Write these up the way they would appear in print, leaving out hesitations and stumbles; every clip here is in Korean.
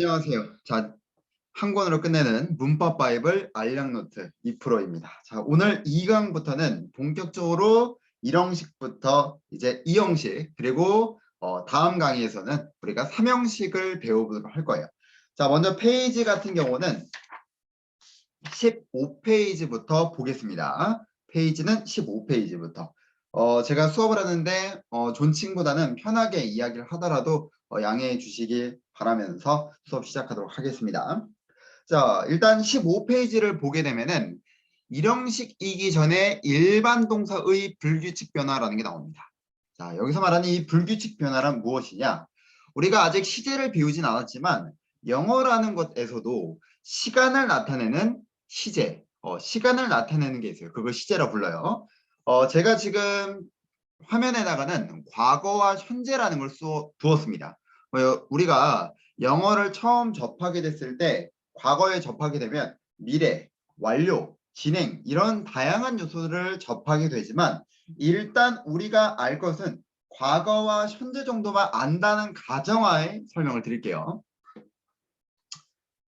안녕하세요. 자, 한 권으로 끝내는 문법 바이블 알량노트 2%입니다. 자, 오늘 2강부터는 본격적으로 1형식부터 이제 2형식 그리고 다음 강의에서는 우리가 3형식을 배워보도록 할 거예요. 자, 먼저 페이지 같은 경우는 15페이지부터 보겠습니다. 페이지는 15페이지부터. 제가 수업을 하는데 존칭보다는 편하게 이야기를 하더라도 양해해 주시길 바라면서 수업 시작하도록 하겠습니다. 자, 일단 15페이지를 보게 되면은 일형식이기 전에 일반 동사의 불규칙 변화라는 게 나옵니다. 자, 여기서 말하는 이 불규칙 변화란 무엇이냐? 우리가 아직 시제를 배우진 않았지만 영어라는 것에서도 시간을 나타내는 시제, 시간을 나타내는 게 있어요. 그걸 시제라 불러요. 제가 지금 화면에다가는 과거와 현재라는 걸 두었습니다. 우리가 영어를 처음 접하게 됐을 때 과거에 접하게 되면 미래, 완료, 진행 이런 다양한 요소를 접하게 되지만 일단 우리가 알 것은 과거와 현재 정도만 안다는 가정하에 설명을 드릴게요.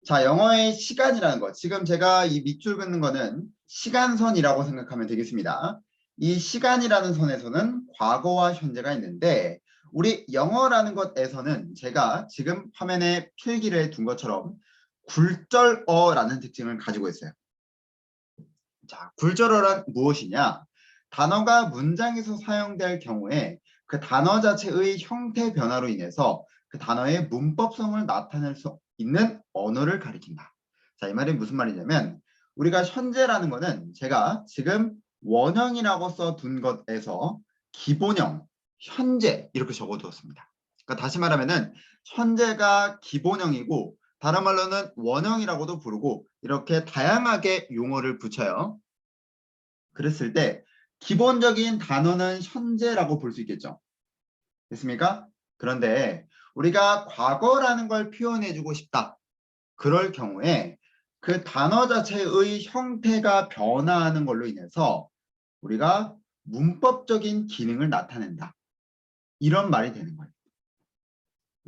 자, 영어의 시간이라는 것. 지금 제가 이 밑줄 긋는 거는 시간선이라고 생각하면 되겠습니다. 이 시간이라는 선에서는 과거와 현재가 있는데 우리 영어라는 것에서는 제가 지금 화면에 필기를 둔 것처럼 굴절어라는 특징을 가지고 있어요. 자, 굴절어란 무엇이냐? 단어가 문장에서 사용될 경우에 그 단어 자체의 형태 변화로 인해서 그 단어의 문법성을 나타낼 수 있는 언어를 가리킨다. 자, 이 말이 무슨 말이냐면 우리가 현재라는 거는 제가 지금 원형이라고 써둔 것에서 기본형, 현재 이렇게 적어두었습니다. 그러니까 다시 말하면은 현재가 기본형이고 다른 말로는 원형이라고도 부르고 이렇게 다양하게 용어를 붙여요. 그랬을 때 기본적인 단어는 현재라고 볼 수 있겠죠. 됐습니까? 그런데 우리가 과거라는 걸 표현해주고 싶다. 그럴 경우에 그 단어 자체의 형태가 변화하는 걸로 인해서 우리가 문법적인 기능을 나타낸다. 이런 말이 되는 거예요.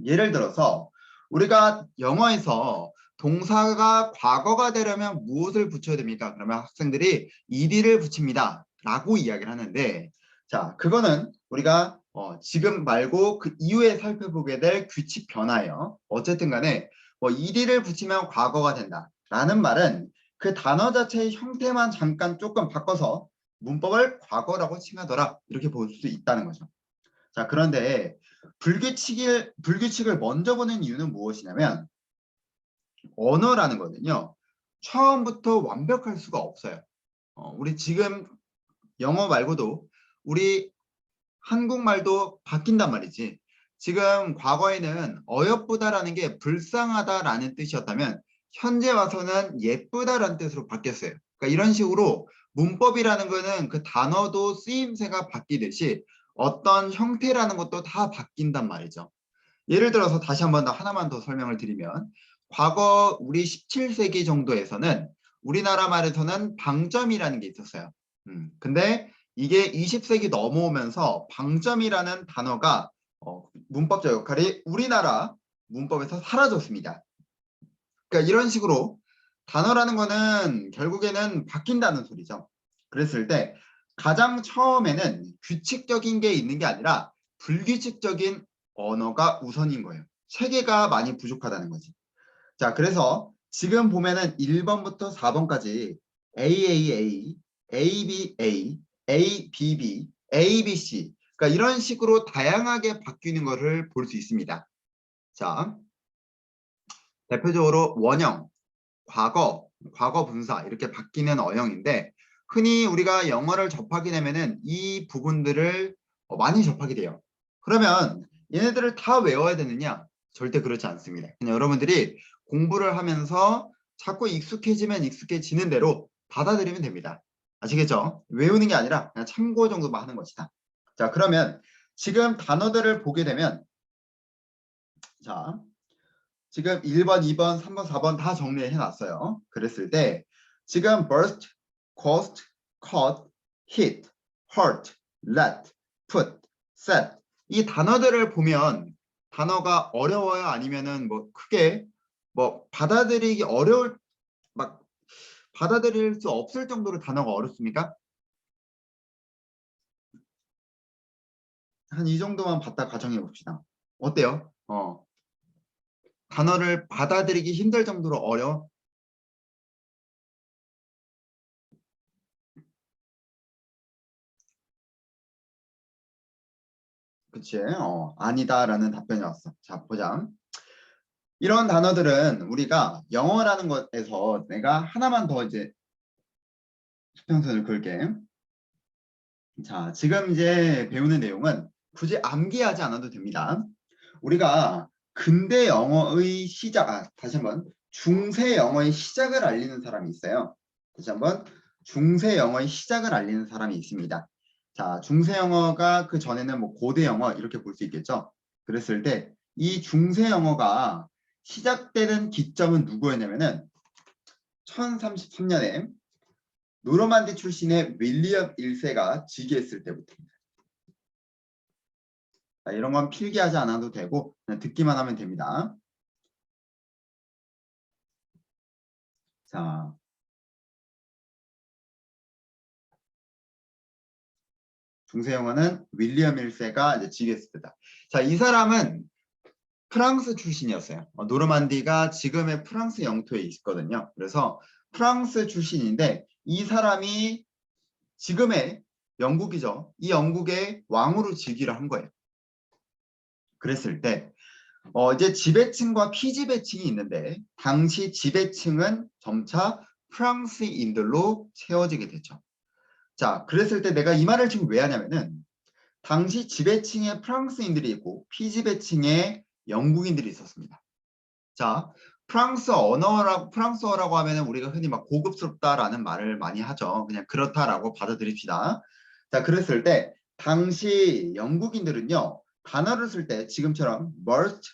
예를 들어서 우리가 영어에서 동사가 과거가 되려면 무엇을 붙여야 됩니까? 그러면 학생들이 ed를 붙입니다. 라고 이야기를 하는데 자, 그거는 우리가 지금 말고 그 이후에 살펴보게 될 규칙 변화예요. 어쨌든 간에 ed를 붙이면 과거가 된다. 라는 말은 그 단어 자체의 형태만 잠깐 조금 바꿔서 문법을 과거라고 칭하더라. 이렇게 볼 수 있다는 거죠. 자, 그런데 불규칙을 먼저 보는 이유는 무엇이냐면 언어라는 거는요. 처음부터 완벽할 수가 없어요. 우리 지금 영어 말고도 우리 한국말도 바뀐단 말이지. 지금 과거에는 어여쁘다라는 게 불쌍하다라는 뜻이었다면 현재 와서는 예쁘다라는 뜻으로 바뀌었어요. 그러니까 이런 식으로 문법이라는 거는 그 단어도 쓰임새가 바뀌듯이 어떤 형태라는 것도 다 바뀐단 말이죠. 예를 들어서 다시 한번 하나만 더 설명을 드리면 과거 우리 17세기 정도에서는 우리나라 말에서는 방점이라는 게 있었어요. 근데 이게 20세기 넘어오면서 방점이라는 단어가 문법적 역할이 우리나라 문법에서 사라졌습니다. 그러니까 이런 식으로 단어라는 거는 결국에는 바뀐다는 소리죠. 그랬을 때 가장 처음에는 규칙적인 게 있는 게 아니라 불규칙적인 언어가 우선인 거예요. 체계가 많이 부족하다는 거지. 자, 그래서 지금 보면은 1번부터 4번까지 AAA, ABA, ABB, ABC 그러니까 이런 식으로 다양하게 바뀌는 것을 볼 수 있습니다. 자, 대표적으로 원형, 과거, 과거 분사 이렇게 바뀌는 어형인데 흔히 우리가 영어를 접하게 되면은 이 부분들을 많이 접하게 돼요. 그러면 얘네들을 다 외워야 되느냐? 절대 그렇지 않습니다. 그냥 여러분들이 공부를 하면서 자꾸 익숙해지면 익숙해지는 대로 받아들이면 됩니다. 아시겠죠? 외우는 게 아니라 그냥 참고 정도만 하는 것이다. 자, 그러면 지금 단어들을 보게 되면 자, 지금 1번, 2번, 3번, 4번 다 정리해 놨어요. 그랬을 때 지금 burst, cost, cut, hit, hurt, let, put, set 이 단어들을 보면 단어가 어려워요? 아니면은 뭐 크게 뭐 받아들이기 어려울 막 받아들일 수 없을 정도로 단어가 어렵습니까? 한 이 정도만 봤다 가정해 봅시다. 어때요? 단어를 받아들이기 힘들 정도로 어려워? 그치? 아니다라는 답변이 왔어. 자, 보자. 이런 단어들은 우리가 영어라는 것에서 내가 하나만 더 이제 수평선을 그을게. 자, 지금 이제 배우는 내용은 굳이 암기하지 않아도 됩니다. 우리가 근대 영어의 시작, 다시 한번 중세 영어의 시작을 알리는 사람이 있어요. 다시 한번 중세 영어의 시작을 알리는 사람이 있습니다. 자, 중세 영어가 그 전에는 뭐 고대 영어 이렇게 볼 수 있겠죠. 그랬을 때 이 중세 영어가 시작되는 기점은 누구였냐면은 1033년에 노르만디 출신의 윌리엄 1세가 즉위했을 때부터입니다. 자, 이런 건 필기하지 않아도 되고 그냥 듣기만 하면 됩니다. 자, 중세 영어는 윌리엄 1세가 이제 즉위했을 때다. 자, 이 사람은 프랑스 출신이었어요. 노르만디가 지금의 프랑스 영토에 있거든요. 그래서 프랑스 출신인데 이 사람이 지금의 영국이죠. 이 영국의 왕으로 즉위를 한 거예요. 그랬을 때 이제 지배층과 피지배층이 있는데 당시 지배층은 점차 프랑스인들로 채워지게 됐죠. 자, 그랬을 때 내가 이 말을 지금 왜 하냐면은 당시 지배층에 프랑스인들이 있고 피지배층에 영국인들이 있었습니다. 자, 프랑스어라고 하면은 우리가 흔히 막 고급스럽다라는 말을 많이 하죠. 그냥 그렇다라고 받아들입시다. 자, 그랬을 때 당시 영국인들은요. 단어를 쓸 때 지금처럼 burst,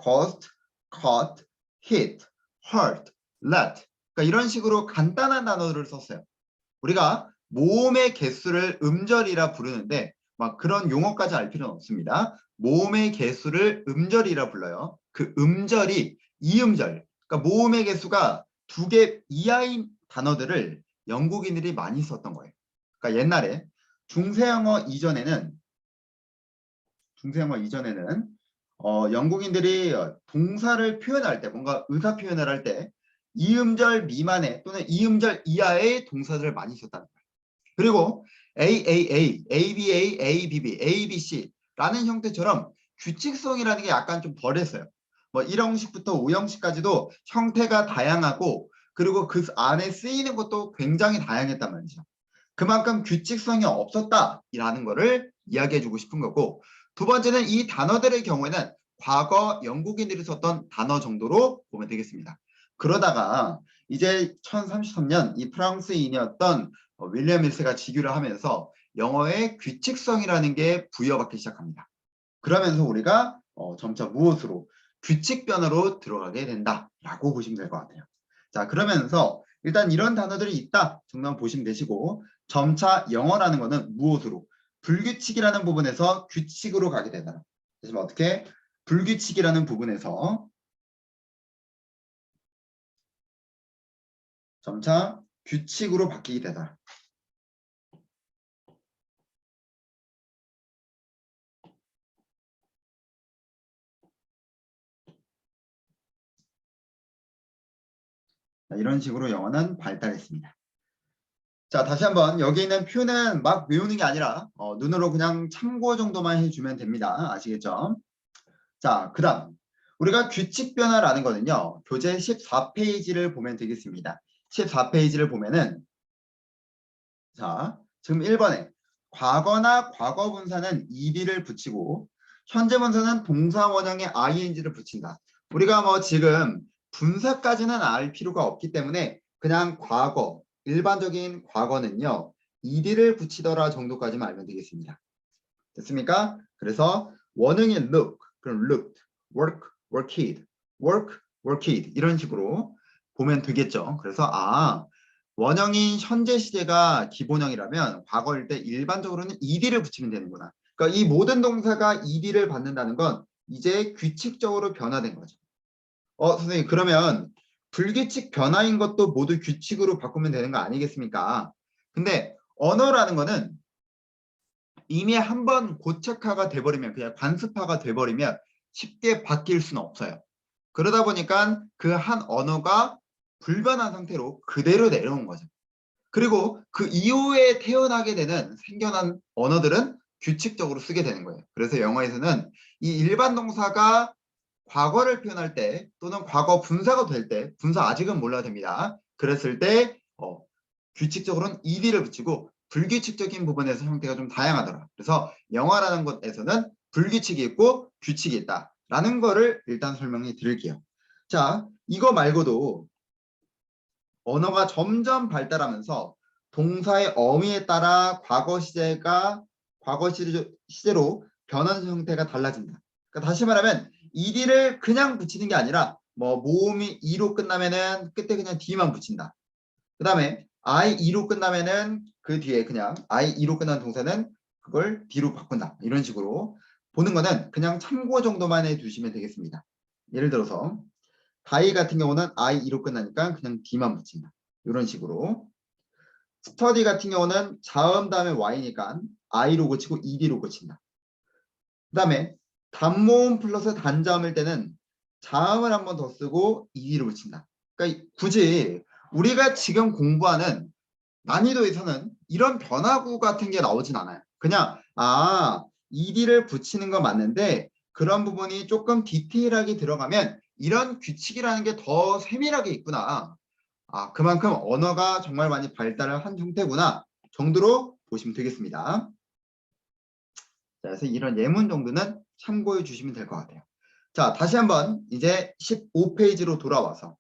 caused, caught, hit, hurt, let 그러니까 이런 식으로 간단한 단어들을 썼어요. 우리가 모음의 개수를 음절이라 부르는데 막 그런 용어까지 알 필요는 없습니다. 모음의 개수를 음절이라 불러요. 그 음절이 이음절, 그러니까 모음의 개수가 2개 이하인 단어들을 영국인들이 많이 썼던 거예요. 그러니까 옛날에 중세영어 이전에는 영국인들이 동사를 표현할 때 뭔가 의사 표현을 할 때 이음절 미만의 또는 이음절 이하의 동사들을 많이 썼다는 거예요. 그리고 AAA, ABA, ABB, ABC라는 형태처럼 규칙성이라는 게 약간 좀 덜했어요. 뭐 1형식부터 5형식까지도 형태가 다양하고 그리고 그 안에 쓰이는 것도 굉장히 다양했단 말이죠. 그만큼 규칙성이 없었다라는 거를 이야기해주고 싶은 거고 두 번째는 이 단어들의 경우에는 과거 영국인들이 썼던 단어 정도로 보면 되겠습니다. 그러다가 이제 1033년 이 프랑스인이었던 윌리엄 밀스가 직유를 하면서 영어의 규칙성이라는 게 부여받기 시작합니다. 그러면서 우리가 점차 무엇으로 규칙변화로 들어가게 된다라고 보시면 될 것 같아요. 자, 그러면서 일단 이런 단어들이 있다 정도만 보시면 되시고 점차 영어라는 거는 무엇으로 불규칙이라는 부분에서 규칙으로 가게 되다. 그래서 어떻게 불규칙이라는 부분에서 점차 규칙으로 바뀌게 되다. 이런 식으로 영어는 발달했습니다. 자, 다시 한번 여기 있는 표는 막 외우는 게 아니라 눈으로 그냥 참고 정도만 해주면 됩니다. 아시겠죠? 자, 그 다음 우리가 규칙 변화라는 거는요. 교재 14페이지를 보면 되겠습니다. 14페이지를 보면은 자, 지금 1번에 과거나 과거 분사는 ed를 붙이고 현재 분사는 동사 원형에 ing를 붙인다. 우리가 뭐 지금 분사까지는 알 필요가 없기 때문에 그냥 과거, 일반적인 과거는요. ed를 붙이더라 정도까지만 알면 되겠습니다. 됐습니까? 그래서 원형이 look, 그럼 looked, work, worked, work, worked 이런 식으로 보면 되겠죠. 그래서 원형인 현재 시제가 기본형이라면 과거일 때 일반적으로는 ed를 붙이면 되는구나. 그러니까 이 모든 동사가 ed를 받는다는 건 이제 규칙적으로 변화된 거죠. 선생님, 그러면 불규칙 변화인 것도 모두 규칙으로 바꾸면 되는 거 아니겠습니까? 근데 언어라는 거는 이미 한번 고착화가 돼버리면, 그냥 관습화가 돼버리면 쉽게 바뀔 수는 없어요. 그러다 보니까 그 한 언어가 불변한 상태로 그대로 내려온 거죠. 그리고 그 이후에 태어나게 되는 생겨난 언어들은 규칙적으로 쓰게 되는 거예요. 그래서 영어에서는 이 일반 동사가 과거를 표현할 때 또는 과거 분사가 될 때, 분사 아직은 몰라도 됩니다. 그랬을 때 규칙적으로는 ed를 붙이고 불규칙적인 부분에서 형태가 좀 다양하더라. 그래서 영어라는 것에서는 불규칙이 있고 규칙이 있다라는 거를 일단 설명해 드릴게요. 자, 이거 말고도 언어가 점점 발달하면서 동사의 어미에 따라 과거 시제로 변하는 형태가 달라진다. 그러니까 다시 말하면 ed를 그냥 붙이는 게 아니라 뭐 모음이 e로 끝나면은 끝에 그냥 d만 붙인다. 그 다음에 I2로 끝나면은 그 뒤에 그냥 I2로 끝난 동사는 그걸 D로 바꾼다. 이런 식으로 보는 거는 그냥 참고 정도만 해두시면 되겠습니다. 예를 들어서 die 같은 경우는 I2로 끝나니까 그냥 D만 붙인다. 이런 식으로 study 같은 경우는 자음 다음에 Y니까 I로 고치고 ED로 고친다. 그 다음에 단모음 플러스 단자음일 때는 자음을 한 번 더 쓰고 ED로 붙인다. 그러니까 굳이 우리가 지금 공부하는 난이도에서는 이런 변화구 같은 게 나오진 않아요. 그냥 ed를 붙이는 건 맞는데 그런 부분이 조금 디테일하게 들어가면 이런 규칙이라는 게 더 세밀하게 있구나. 그만큼 언어가 정말 많이 발달을 한 형태구나 정도로 보시면 되겠습니다. 자, 그래서 이런 예문 정도는 참고해 주시면 될 것 같아요. 자, 다시 한번 이제 15페이지로 돌아와서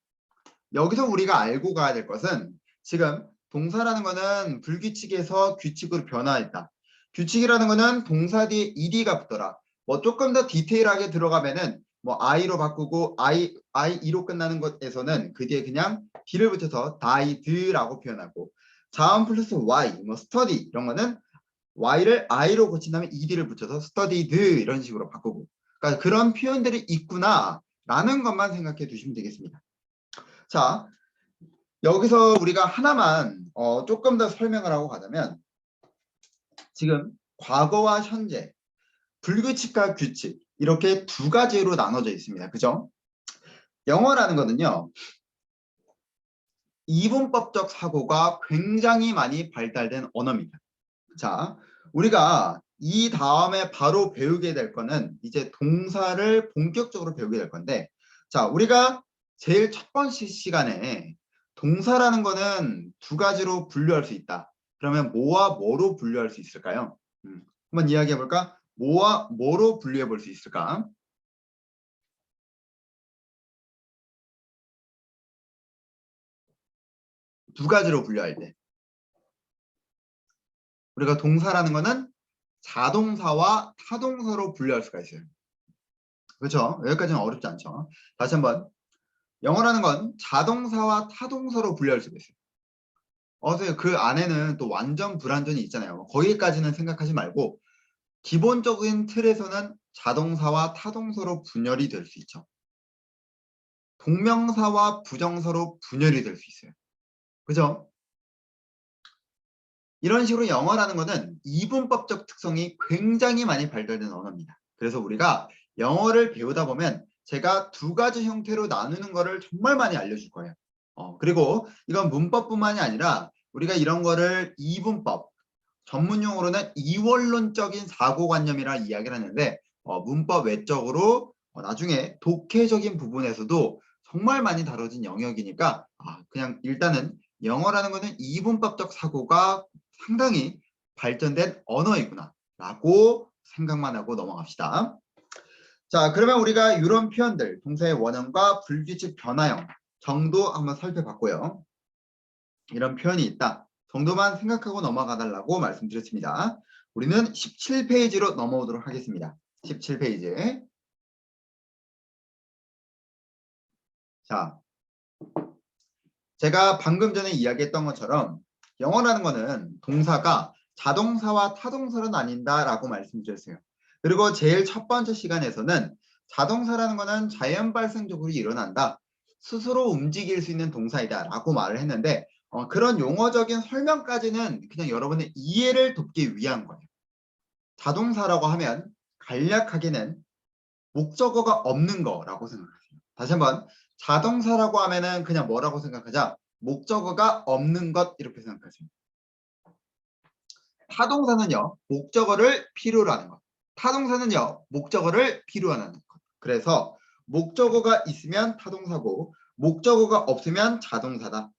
여기서 우리가 알고 가야 될 것은 지금 동사라는 거는 불규칙에서 규칙으로 변화했다. 규칙이라는 거는 동사 뒤에 ed가 붙더라. 뭐 조금 더 디테일하게 들어가면은 뭐 i로 바꾸고 I2로 끝나는 것에서는 그 뒤에 그냥 d를 붙여서 die드라고 표현하고 자음 플러스 y, 뭐 study 이런 거는 y를 i로 고친 다음에 ed를 붙여서 studied 이런 식으로 바꾸고 그러니까 그런 표현들이 있구나라는 것만 생각해 두시면 되겠습니다. 자, 여기서 우리가 하나만 조금 더 설명을 하고 가자면 지금 과거와 현재, 불규칙과 규칙 이렇게 두 가지로 나눠져 있습니다. 그죠? 영어라는 거는요. 이분법적 사고가 굉장히 많이 발달된 언어입니다. 자, 우리가 이 다음에 바로 배우게 될 거는 이제 동사를 본격적으로 배우게 될 건데 자, 우리가 제일 첫 번째 시간에 동사라는 거는 두 가지로 분류할 수 있다. 그러면 뭐와 뭐로 분류할 수 있을까요? 한번 이야기해 볼까? 뭐와 뭐로 분류해 볼 수 있을까? 두 가지로 분류할 때. 우리가 동사라는 거는 자동사와 타동사로 분류할 수가 있어요. 그렇죠? 여기까지는 어렵지 않죠? 다시 한번. 영어라는 건 자동사와 타동사로 분류할 수가 있어요. 어서 그 안에는 또 완전 불완전이 있잖아요. 거기까지는 생각하지 말고 기본적인 틀에서는 자동사와 타동사로 분열이 될 수 있죠. 동명사와 부정사로 분열이 될 수 있어요. 그죠? 이런 식으로 영어라는 거는 이분법적 특성이 굉장히 많이 발달된 언어입니다. 그래서 우리가 영어를 배우다 보면 제가 두 가지 형태로 나누는 거를 정말 많이 알려줄 거예요. 그리고 이건 문법뿐만이 아니라 우리가 이런 거를 이분법, 전문 용어로는 이원론적인 사고관념이라 이야기를 하는데 문법 외적으로 나중에 독해적인 부분에서도 정말 많이 다뤄진 영역이니까 그냥 일단은 영어라는 거는 이분법적 사고가 상당히 발전된 언어이구나 라고 생각만 하고 넘어갑시다. 자, 그러면 우리가 이런 표현들 동사의 원형과 불규칙 변화형 정도 한번 살펴봤고요. 이런 표현이 있다 정도만 생각하고 넘어가 달라고 말씀드렸습니다. 우리는 17페이지로 넘어오도록 하겠습니다. 17페이지. 자, 제가 방금 전에 이야기했던 것처럼 영어라는 거는 동사가 자동사와 타동사로 나뉜다라고 말씀드렸어요. 그리고 제일 첫 번째 시간에서는 자동사라는 거는 자연 발생적으로 일어난다. 스스로 움직일 수 있는 동사이다 라고 말을 했는데 그런 용어적인 설명까지는 그냥 여러분의 이해를 돕기 위한 거예요. 자동사라고 하면 간략하게는 목적어가 없는 거라고 생각하세요. 다시 한번 자동사라고 하면은 그냥 뭐라고 생각하자? 목적어가 없는 것 이렇게 생각하세요. 타동사는요, 목적어를 필요로 하는 것. 타동사는요, 목적어를 필요로 하는 것. 그래서 목적어가 있으면 타동사고 목적어가 없으면 자동사다.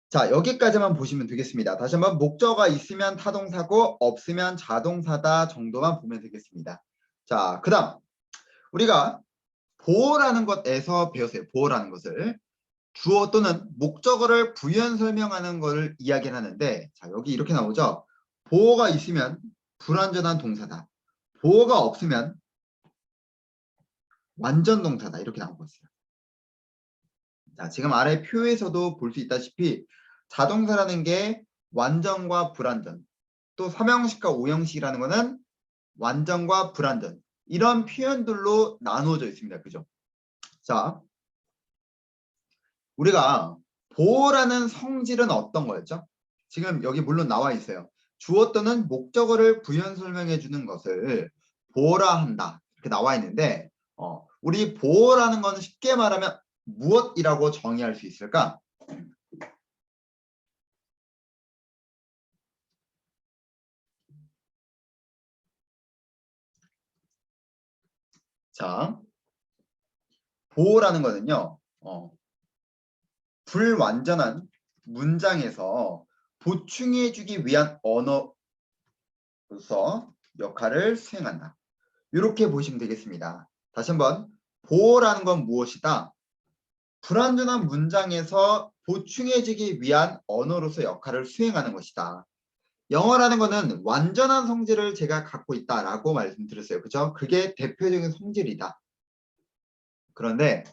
자, 여기까지만 보시면 되겠습니다. 다시 한번 목적어가 있으면 타동사고 없으면 자동사다 정도만 보면 되겠습니다. 자, 그 다음 우리가 보어라는 것에서 배웠어요. 보어라는 것을. 주어 또는 목적어를 부연 설명하는 것을 이야기를 하는데 자, 여기 이렇게 나오죠. 보어가 있으면 불완전한 동사다. 보어가 없으면 완전 동사다. 이렇게 나오고 있어요. 자, 지금 아래 표에서도 볼 수 있다시피 자동사라는 게 완전과 불완전, 또 3형식과 5형식이라는 거는 완전과 불완전 이런 표현들로 나누어져 있습니다. 그죠? 자, 우리가 보어라는 성질은 어떤 거였죠? 지금 여기 물론 나와 있어요. 주어 또는 목적어를 부연 설명해 주는 것을 보어라 한다. 이렇게 나와 있는데 우리 보어라는 건 쉽게 말하면 무엇이라고 정의할 수 있을까? 자, 보어라는 거는요. 불완전한 문장에서 보충해주기 위한 언어로서 역할을 수행한다. 이렇게 보시면 되겠습니다. 다시 한번 보어라는 건 무엇이다? 불완전한 문장에서 보충해주기 위한 언어로서 역할을 수행하는 것이다. 영어라는 거는 완전한 성질을 제가 갖고 있다라고 말씀드렸어요. 그죠? 그게 대표적인 성질이다. 그런데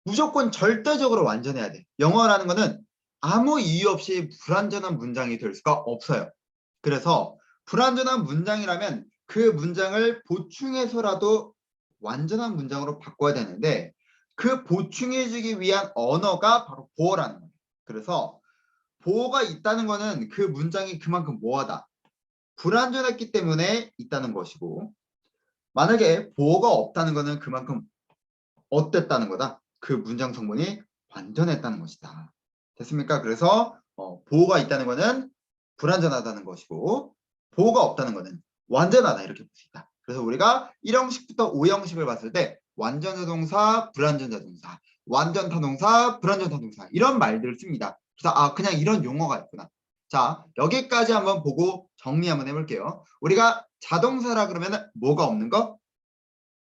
무조건 절대적으로 완전해야 돼. 영어라는 거는 아무 이유 없이 불완전한 문장이 될 수가 없어요. 그래서 불완전한 문장이라면 그 문장을 보충해서라도 완전한 문장으로 바꿔야 되는데 그 보충해주기 위한 언어가 바로 보어라는 거예요. 그래서 보어가 있다는 거는 그 문장이 그만큼 뭐하다. 불완전했기 때문에 있다는 것이고 만약에 보어가 없다는 거는 그만큼 어땠다는 거다. 그 문장 성분이 완전했다는 것이다. 됐습니까? 그래서 보호가 있다는 것은 불완전하다는 것이고 보호가 없다는 것은 완전하다 이렇게 볼 수 있다. 그래서 우리가 1형식부터 5형식을 봤을 때 완전 자동사, 불완전 자동사, 완전 타동사, 불완전 타동사 이런 말들을 씁니다. 그래서 그냥 이런 용어가 있구나. 자, 여기까지 한번 보고 정리 한번 해볼게요. 우리가 자동사라 그러면 뭐가 없는 거?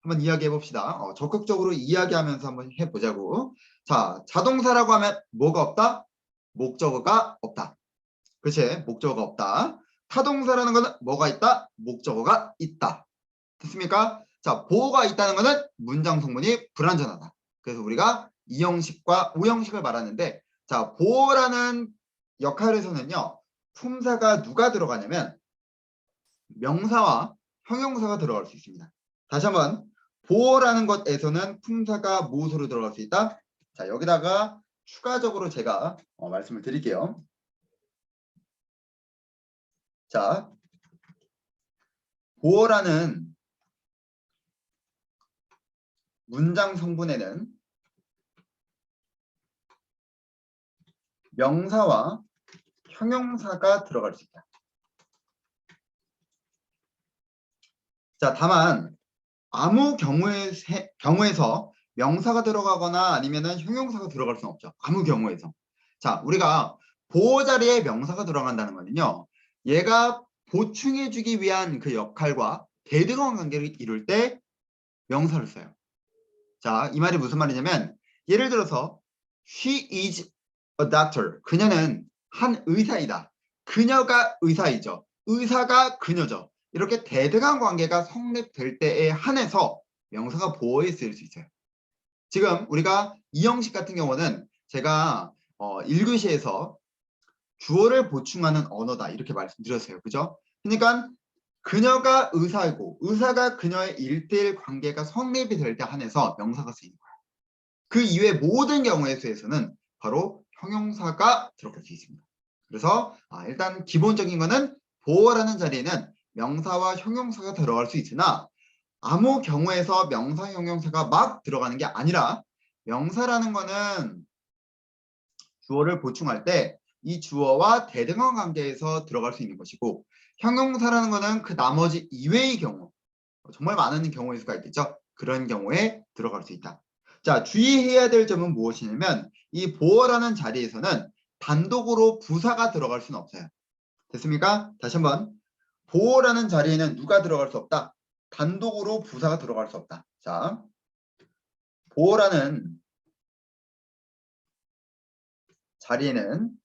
한번 이야기해 봅시다. 적극적으로 이야기하면서 한번 해보자고. 자, 자동사라고 하면 뭐가 없다? 목적어가 없다. 그치? 목적어가 없다. 타동사라는 거는 뭐가 있다? 목적어가 있다. 됐습니까? 자, 보어가 있다는 거는 문장 성분이 불완전하다. 그래서 우리가 2형식과 5형식을 말하는데 자, 보어라는 역할에서는요. 품사가 누가 들어가냐면 명사와 형용사가 들어갈 수 있습니다. 다시 한번 보어라는 것에서는 품사가 무엇으로 들어갈 수 있다? 자, 여기다가 추가적으로 제가 말씀을 드릴게요. 자, 보어라는 문장 성분에는 명사와 형용사가 들어갈 수 있다. 자, 다만 아무 경우에서 명사가 들어가거나 아니면은 형용사가 들어갈 수는 없죠. 아무 경우에서. 자, 우리가 보어 자리에 명사가 들어간다는 거는요. 얘가 보충해주기 위한 그 역할과 대등한 관계를 이룰 때 명사를 써요. 자, 이 말이 무슨 말이냐면 예를 들어서 She is a doctor. 그녀는 한 의사이다. 그녀가 의사이죠. 의사가 그녀죠. 이렇게 대등한 관계가 성립될 때에 한해서 명사가 보어에 쓰일 수 있어요. 지금 우리가 이 형식 같은 경우는 제가 1교시에서 주어를 보충하는 언어다 이렇게 말씀드렸어요. 그죠? 그러니까 그녀가 의사이고 의사가 그녀의 1대1 관계가 성립이 될 때 한해서 명사가 쓰이는 거야. 그 이외의 모든 경우의 수에서는 바로 형용사가 들어갈 수 있습니다. 그래서 일단 기본적인 거는 보어라는 자리에는 명사와 형용사가 들어갈 수 있으나 아무 경우에서 명사, 형용사가 막 들어가는 게 아니라 명사라는 거는 주어를 보충할 때 이 주어와 대등한 관계에서 들어갈 수 있는 것이고 형용사라는 거는 그 나머지 이외의 경우 정말 많은 경우의 수가 있겠죠. 그런 경우에 들어갈 수 있다. 자, 주의해야 될 점은 무엇이냐면 이 보어라는 자리에서는 단독으로 부사가 들어갈 수는 없어요. 됐습니까? 다시 한번 보어라는 자리에는 누가 들어갈 수 없다? 단독으로 부사가 들어갈 수 없다. 자, 보어라는 자리에는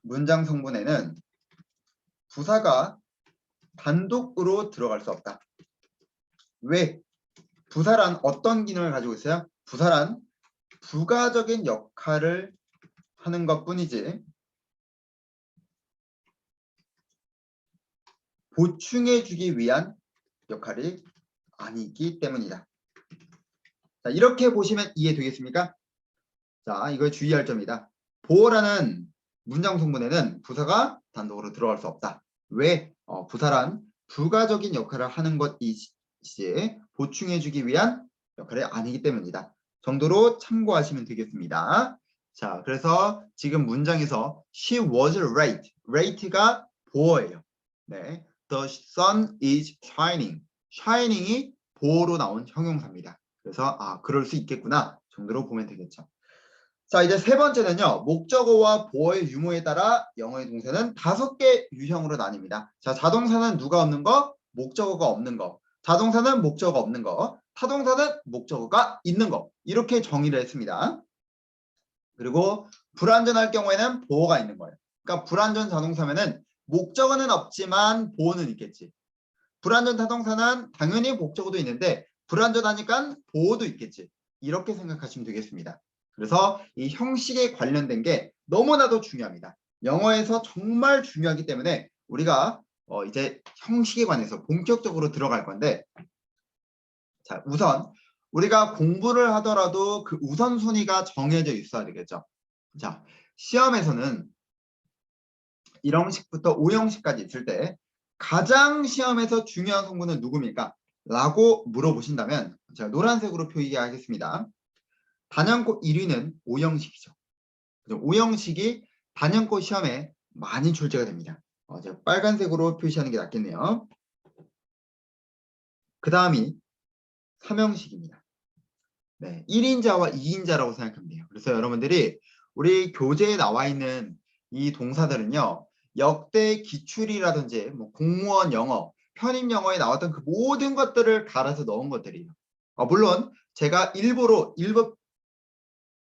문장 성분에는 부사가 단독으로 들어갈 수 없다. 왜? 부사란 어떤 기능을 가지고 있어요? 부사란 부가적인 역할을 하는 것뿐이지 보충해주기 위한 역할이 아니기 때문이다. 자, 이렇게 보시면 이해되겠습니까? 자, 이걸 주의할 점이다. 보어라는 문장 성분에는 부사가 단독으로 들어갈 수 없다. 왜? 부사란 부가적인 역할을 하는 것이지 보충해주기 위한 역할이 아니기 때문이다. 정도로 참고하시면 되겠습니다. 자, 그래서 지금 문장에서 she was late. late가 보어예요. 네, the sun is shining. shining이 보어로 나온 형용사입니다. 그래서 그럴 수 있겠구나 정도로 보면 되겠죠. 자, 이제 세 번째는요. 목적어와 보어의 유무에 따라 영어의 동사는 5개 유형으로 나뉩니다. 자, 자동사는 누가 없는 거? 목적어가 없는 거. 자동사는 목적어가 없는 거. 타동사는 목적어가 있는 거. 이렇게 정의를 했습니다. 그리고 불완전할 경우에는 보어가 있는 거예요. 그러니까 불완전 자동사면은 목적어는 없지만 보어는 있겠지. 불완전 타동사는 당연히 목적어도 있는데 불완전하니까 보어도 있겠지. 이렇게 생각하시면 되겠습니다. 그래서 이 형식에 관련된 게 너무나도 중요합니다. 영어에서 정말 중요하기 때문에 우리가 이제 형식에 관해서 본격적으로 들어갈 건데, 자, 우선 우리가 공부를 하더라도 그 우선순위가 정해져 있어야 되겠죠. 자, 시험에서는 1형식부터 5형식까지 있을 때 가장 시험에서 중요한 성분은 누굽니까? 라고 물어보신다면 제가 노란색으로 표기하겠습니다. 단연코 1위는 5형식이죠. 5형식이 단연코 시험에 많이 출제가 됩니다. 제가 빨간색으로 표시하는 게 낫겠네요. 그 다음이 3형식입니다. 네, 1인자와 2인자라고 생각하면 돼요. 그래서 여러분들이 우리 교재에 나와 있는 이 동사들은요. 역대 기출이라든지 뭐 공무원 영어, 편입 영어에 나왔던 그 모든 것들을 갈아서 넣은 것들이에요. 물론 제가 일부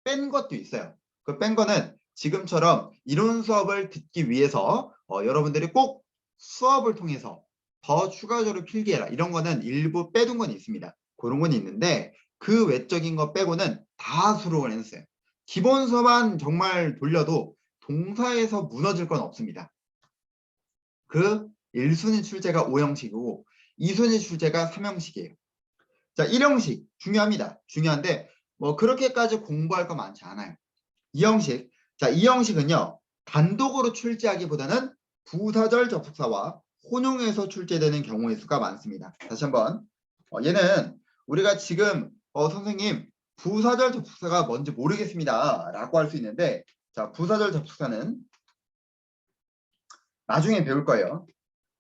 뺀 것도 있어요. 그 뺀 거는 지금처럼 이론 수업을 듣기 위해서 여러분들이 꼭 수업을 통해서 더 추가적으로 필기해라. 이런 거는 일부 빼둔 건 있습니다. 그런 건 있는데 그 외적인 거 빼고는 다 수록을 해놨어요. 기본 수업만 정말 돌려도 동사에서 무너질 건 없습니다. 그 1순위 출제가 5형식이고 2순위 출제가 3형식이에요. 자, 1형식 중요합니다. 중요한데 뭐 그렇게까지 공부할 거 많지 않아요. 2형식. 자, 2형식은요. 단독으로 출제하기보다는 부사절 접속사와 혼용해서 출제되는 경우의 수가 많습니다. 다시 한번. 얘는 우리가 지금 선생님 부사절 접속사가 뭔지 모르겠습니다. 라고 할 수 있는데 자, 부사절 접속사는 나중에 배울 거예요.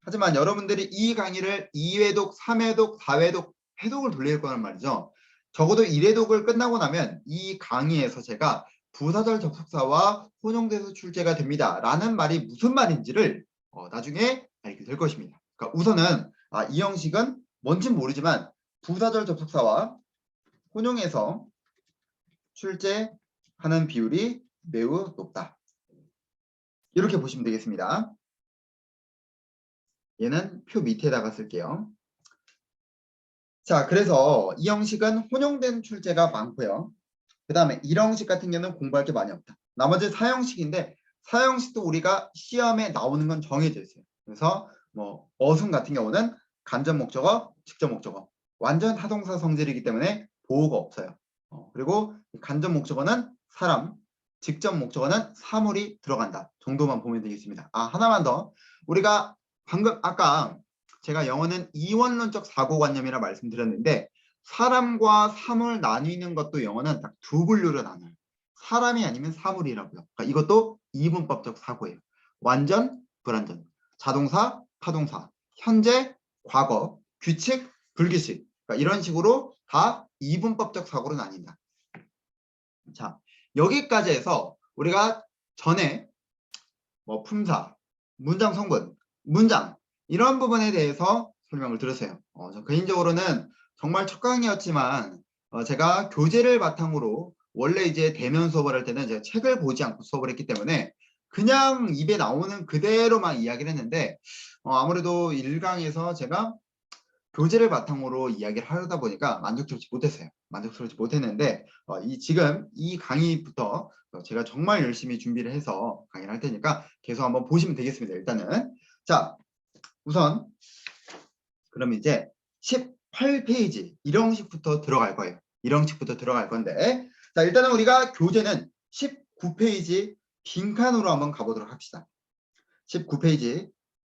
하지만 여러분들이 이 강의를 2회독, 3회독, 4회독, 회독을 돌릴 거란 말이죠. 적어도 1회독을 끝나고 나면 이 강의에서 제가 부사절 접속사와 혼용돼서 출제가 됩니다. 라는 말이 무슨 말인지를 나중에 알게 될 것입니다. 그러니까 우선은 이 형식은 뭔진 모르지만 부사절 접속사와 혼용해서 출제하는 비율이 매우 높다. 이렇게 보시면 되겠습니다. 얘는 표 밑에다가 쓸게요. 자, 그래서 이 형식은 혼용된 출제가 많고요. 그 다음에 1형식 같은 경우는 공부할 게 많이 없다. 나머지 4형식인데 사형식도 우리가 시험에 나오는 건 정해져 있어요. 그래서 뭐 어순 같은 경우는 간접 목적어, 직접 목적어. 완전 타동사 성질이기 때문에 보호가 없어요. 그리고 간접 목적어는 사람, 직접 목적어는 사물이 들어간다 정도만 보면 되겠습니다. 하나만 더. 우리가 방금 아까 제가 영어는 이원론적 사고관념이라 말씀드렸는데 사람과 사물 나뉘는 것도 영어는 딱 두 분류로 나눠요. 사람이 아니면 사물이라고요. 그러니까 이것도 이분법적 사고예요. 완전, 불완전, 자동사, 타동사, 현재, 과거, 규칙, 불규칙. 그러니까 이런 식으로 다 이분법적 사고로 나뉜다. 자, 여기까지 해서 우리가 전에 뭐 품사, 문장 성분, 문장 이런 부분에 대해서 설명을 들었어요. 저 개인적으로는 정말 첫 강의였지만 제가 교재를 바탕으로 원래 이제 대면 수업을 할 때는 제가 책을 보지 않고 수업을 했기 때문에 그냥 입에 나오는 그대로만 이야기를 했는데 아무래도 1강에서 제가 교재를 바탕으로 이야기를 하려다 보니까 만족스럽지 못했어요. 만족스럽지 못했는데 지금 이 강의부터 제가 정말 열심히 준비를 해서 강의를 할 테니까 계속 한번 보시면 되겠습니다. 일단은 자 우선 그럼 이제 18페이지 1형식부터 들어갈 거예요. 1형식부터 들어갈 건데 자 일단은 우리가 교재는 19페이지 빈칸으로 한번 가보도록 합시다. 19페이지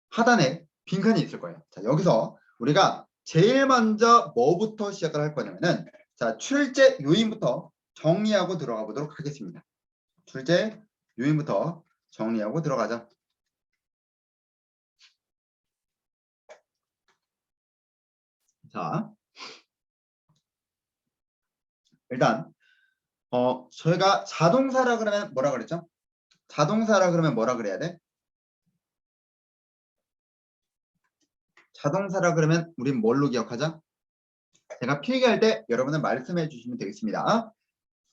하단에 빈칸이 있을 거예요. 자 여기서 우리가 제일 먼저 뭐부터 시작을 할 거냐면은 자 출제 요인부터 정리하고 들어가 보도록 하겠습니다. 출제 요인부터 정리하고 들어가자. 자 일단 저희가 자동사라 그러면 뭐라 그랬죠? 자동사라 그러면 뭐라 그래야 돼? 자동사라 그러면 우린 뭘로 기억하자? 제가 필기할 때 여러분은 말씀해 주시면 되겠습니다.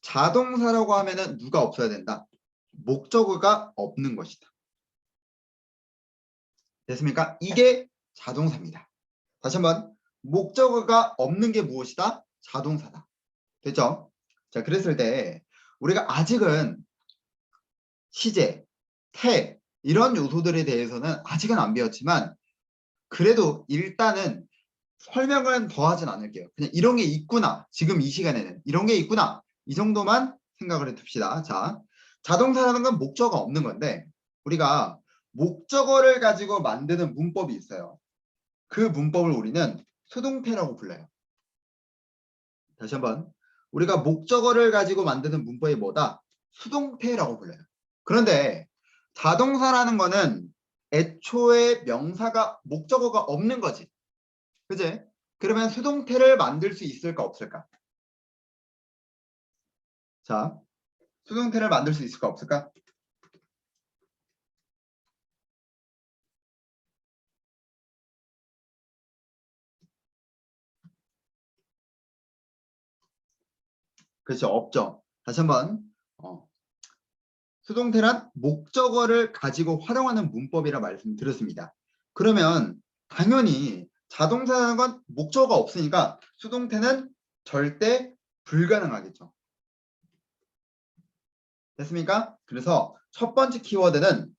자동사라고 하면은 누가 없어야 된다? 목적어가 없는 것이다. 됐습니까? 이게 자동사입니다. 다시 한번 목적어가 없는 게 무엇이다? 자동사다. 됐죠? 자, 그랬을 때 우리가 아직은 시제, 태 이런 요소들에 대해서는 아직은 안 배웠지만 그래도 일단은 설명은 더 하진 않을게요. 그냥 이런 게 있구나. 지금 이 시간에는 이런 게 있구나. 이 정도만 생각을 해둡시다. 자, 자동사라는 건 목적어가 없는 건데 우리가 목적어를 가지고 만드는 문법이 있어요. 그 문법을 우리는 수동태라고 불러요. 다시 한번 우리가 목적어를 가지고 만드는 문법이 뭐다? 수동태라고 불러요. 그런데 자동사라는 거는 애초에 명사가 목적어가 없는 거지. 그지? 그러면 수동태를 만들 수 있을까 없을까? 자, 수동태를 만들 수 있을까 없을까? 그렇죠. 없죠. 다시 한번 수동태란 목적어를 가지고 활용하는 문법이라 말씀드렸습니다. 그러면 당연히 자동사라는 건 목적어가 없으니까 수동태는 절대 불가능하겠죠. 됐습니까? 그래서 첫 번째 키워드는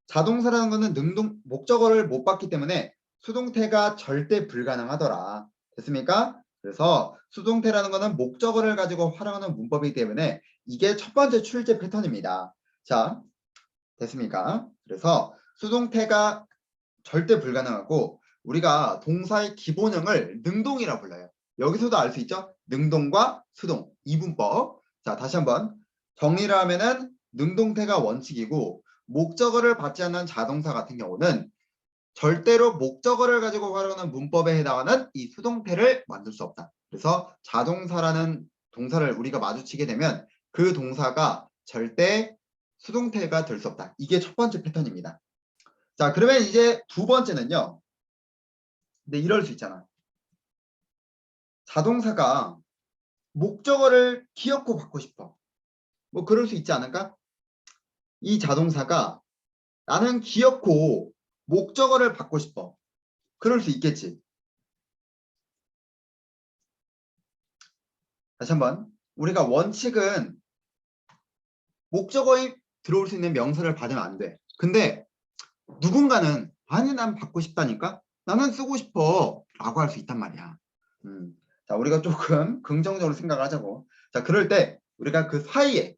자동사라는 것은 목적어를 못 봤기 때문에 수동태가 절대 불가능하더라. 됐습니까? 그래서 수동태라는 것은 목적어를 가지고 활용하는 문법이기 때문에 이게 첫 번째 출제 패턴입니다. 자, 됐습니까? 그래서 수동태가 절대 불가능하고 우리가 동사의 기본형을 능동이라 불러요. 여기서도 알 수 있죠? 능동과 수동, 이분법. 자, 다시 한번 정리를 하면은 능동태가 원칙이고 목적어를 받지 않는 자동사 같은 경우는 절대로 목적어를 가지고 활용하는 문법에 해당하는 이 수동태를 만들 수 없다. 그래서 자동사라는 동사를 우리가 마주치게 되면 그 동사가 절대 수동태가 될 수 없다. 이게 첫 번째 패턴입니다. 자, 그러면 이제 두 번째는요. 근데 이럴 수 있잖아. 자동사가 목적어를 기어코 받고 싶어. 뭐 그럴 수 있지 않을까? 이 자동사가 나는 기어코 목적어를 받고 싶어. 그럴 수 있겠지. 다시 한번 우리가 원칙은 목적어의 들어올 수 있는 명사를 받으면 안 돼. 근데 누군가는 아니 난 받고 싶다니까 나는 쓰고 싶어 라고 할 수 있단 말이야. 자, 우리가 조금 긍정적으로 생각을 하자고. 자, 그럴 때 우리가 그 사이에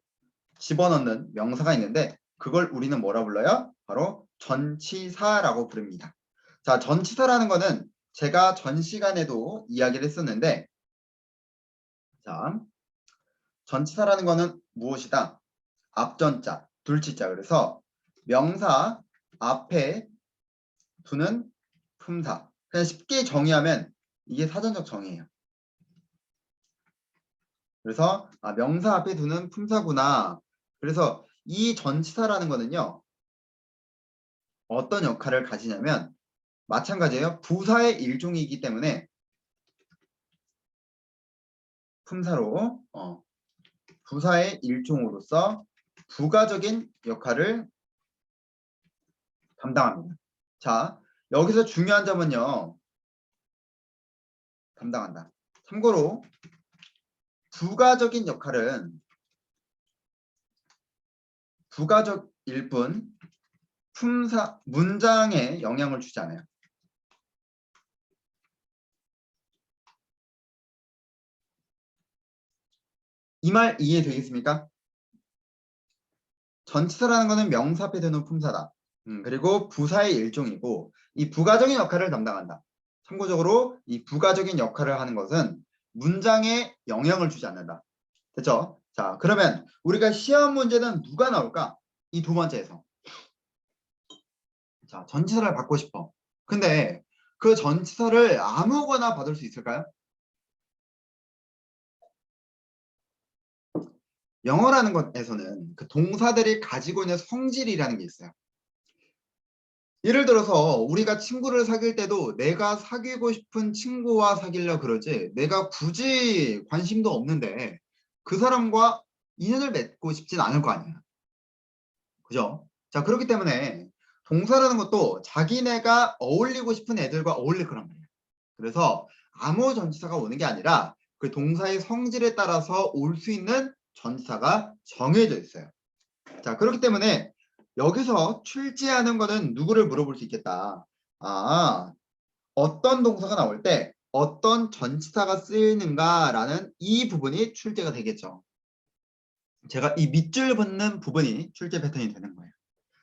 집어넣는 명사가 있는데 그걸 우리는 뭐라 불러요? 바로 전치사라고 부릅니다. 자, 전치사라는 거는 제가 전 시간에도 이야기를 했었는데, 자, 전치사라는 거는 무엇이다? 앞전자, 둘치자. 그래서 명사 앞에 두는 품사. 그냥 쉽게 정의하면 이게 사전적 정의예요. 그래서 명사 앞에 두는 품사구나. 그래서 이 전치사라는 거는요. 어떤 역할을 가지냐면 마찬가지예요. 부사의 일종이기 때문에 품사로 부사의 일종으로서 부가적인 역할을 담당합니다. 자, 여기서 중요한 점은요. 담당한다. 참고로 부가적인 역할은 부가적일 뿐 품사 문장에 영향을 주지 않아요. 이 말 이해되겠습니까? 전치사라는 것은 명사 앞에 두는 품사다. 그리고 부사의 일종이고 이 부가적인 역할을 담당한다. 참고적으로 이 부가적인 역할을 하는 것은 문장에 영향을 주지 않는다. 됐죠? 자, 그러면 우리가 시험 문제는 누가 나올까? 이 두 번째에서. 자, 전치사를 받고 싶어. 근데 그 전치사를 아무거나 받을 수 있을까요? 영어라는 것에서는 그 동사들이 가지고 있는 성질이라는 게 있어요. 예를 들어서 우리가 친구를 사귈 때도 내가 사귀고 싶은 친구와 사귀려 그러지 내가 굳이 관심도 없는데 그 사람과 인연을 맺고 싶진 않을 거 아니야. 그죠? 자, 그렇기 때문에 동사라는 것도 자기네가 어울리고 싶은 애들과 어울릴 거란 말이야. 그래서 아무 전치사가 오는 게 아니라 그 동사의 성질에 따라서 올 수 있는 전치사가 정해져 있어요. 자, 그렇기 때문에 여기서 출제하는 거는 누구를 물어볼 수 있겠다. 어떤 동사가 나올 때 어떤 전치사가 쓰이는가라는 이 부분이 출제가 되겠죠. 제가 이 밑줄 긋는 부분이 출제 패턴이 되는 거예요.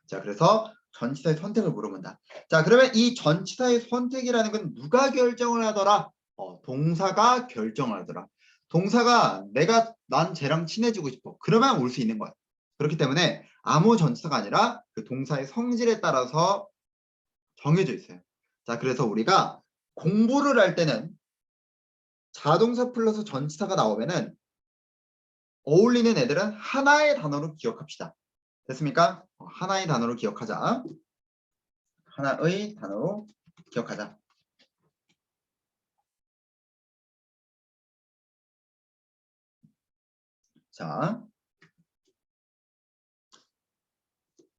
자, 그래서 전치사의 선택을 물어본다. 자, 그러면 이 전치사의 선택이라는 건 누가 결정을 하더라? 동사가 결정을 하더라. 동사가 난 쟤랑 친해지고 싶어. 그러면 올 수 있는 거야. 그렇기 때문에 아무 전치사가 아니라 그 동사의 성질에 따라서 정해져 있어요. 자, 그래서 우리가 공부를 할 때는 자동사 플러스 전치사가 나오면은 어울리는 애들은 하나의 단어로 기억합시다. 됐습니까? 하나의 단어로 기억하자. 하나의 단어로 기억하자. 자,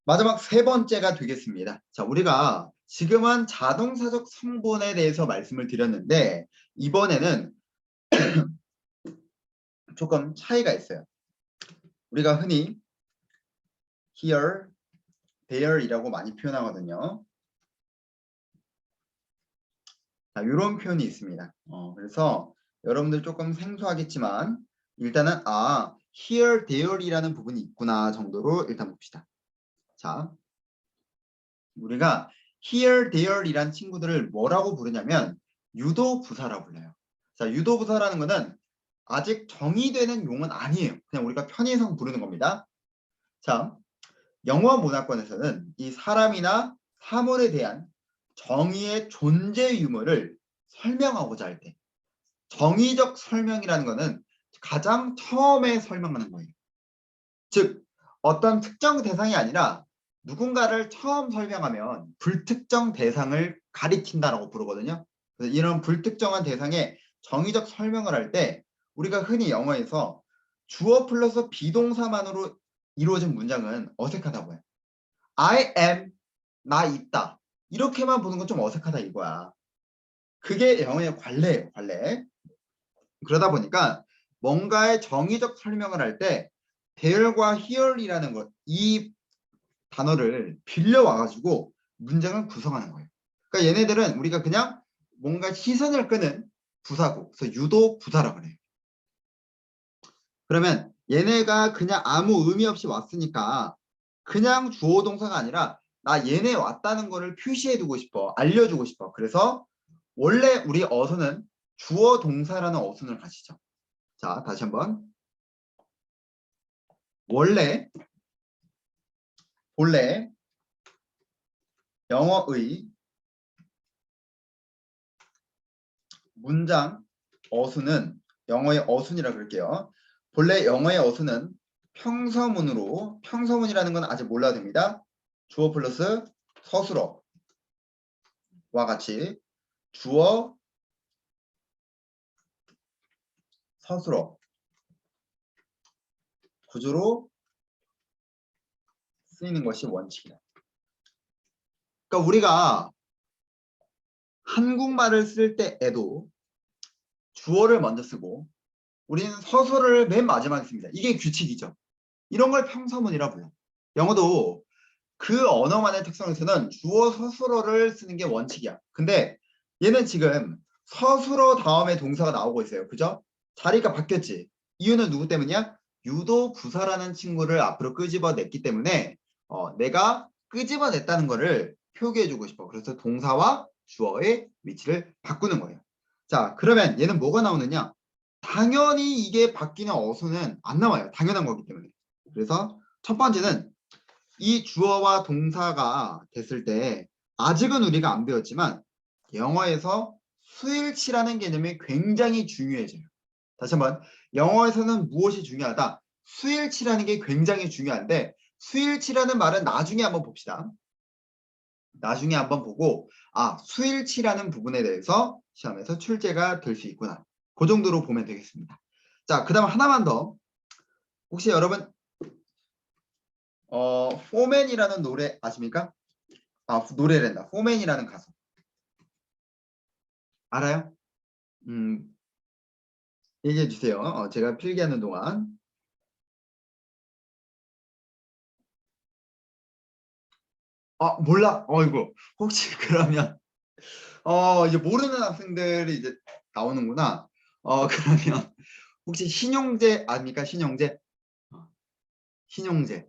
마지막 세 번째가 되겠습니다. 자, 우리가 지금은 자동사적 성분에 대해서 말씀을 드렸는데 이번에는 조금 차이가 있어요. 우리가 흔히 here, there이라고 많이 표현하거든요. 자, 이런 표현이 있습니다. 그래서 여러분들 조금 생소하겠지만 일단은 here, there이라는 부분이 있구나 정도로 일단 봅시다. 자, 우리가 here, there이란 친구들을 뭐라고 부르냐면 유도부사라고 불러요. 자, 유도부사라는 거는 아직 정의되는 용어는 아니에요. 그냥 우리가 편의상 부르는 겁니다. 자, 영어 문화권에서는 이 사람이나 사물에 대한 정의의 존재 유무를 설명하고자 할 때 정의적 설명이라는 거는 가장 처음에 설명하는 거예요. 즉 어떤 특정 대상이 아니라 누군가를 처음 설명하면 불특정 대상을 가리킨다라고 부르거든요. 그래서 이런 불특정한 대상의 정의적 설명을 할 때 우리가 흔히 영어에서 주어 플러스 비동사만으로 이루어진 문장은 어색하다고 해요. I am, 나 있다. 이렇게만 보는 건 좀 어색하다 이거야. 그게 영어의 관례예요, 관례. 그러다 보니까 뭔가의 정의적 설명을 할 때 there과 here이라는 것, 이 단어를 빌려와가지고 문장을 구성하는 거예요. 그러니까 얘네들은 우리가 그냥 뭔가 시선을 끄는 부사고, 그래서 유도 부사라고 그래요. 그러면 얘네가 그냥 아무 의미 없이 왔으니까 그냥 주어 동사가 아니라 나 얘네 왔다는 거를 표시해두고 싶어, 알려주고 싶어. 그래서 원래 우리 어순은 주어 동사라는 어순을 가지죠. 자, 다시 한번. 본래 영어의 문장 어순은 영어의 어순이라 그럴게요. 본래 영어의 어순은 평서문이라는 건 아직 몰라도 됩니다. 주어 플러스 서술어와 같이 주어 서술어 구조로 쓰이는 것이 원칙이다. 그러니까 우리가 한국말을 쓸 때에도 주어를 먼저 쓰고 우리는 서술어를 맨 마지막에 씁니다. 이게 규칙이죠. 이런 걸 평서문이라 불러. 영어도 그 언어만의 특성에서는 주어 서술어를 쓰는 게 원칙이야. 근데 얘는 지금 서술어 다음에 동사가 나오고 있어요. 그죠? 자리가 바뀌었지. 이유는 누구 때문이야? 유도 부사라는 친구를 앞으로 끄집어냈기 때문에 내가 끄집어냈다는 거를 표기해주고 싶어. 그래서 동사와 주어의 위치를 바꾸는 거예요. 자, 그러면 얘는 뭐가 나오느냐? 당연히 이게 바뀌는 어순은 안 나와요. 당연한 거기 때문에. 그래서 첫 번째는 이 주어와 동사가 됐을 때 아직은 우리가 안 배웠지만 영어에서 수일치라는 개념이 굉장히 중요해져요. 다시 한번 영어에서는 무엇이 중요하다? 수일치라는 게 굉장히 중요한데 수일치라는 말은 나중에 한번 봅시다. 나중에 한번 보고 수일치라는 부분에 대해서 시험에서 출제가 될 수 있구나. 그 정도로 보면 되겠습니다. 자, 그 다음 하나만 더. 혹시 여러분 포맨이라는 노래 아십니까? 노래랜다. 포맨이라는 가수. 알아요? 얘기해 주세요. 제가 필기하는 동안. 몰라? 이거 혹시 그러면 이제 모르는 학생들이 이제 나오는구나. 그러면 혹시 신용재 아닙니까? 신용재? 신용재.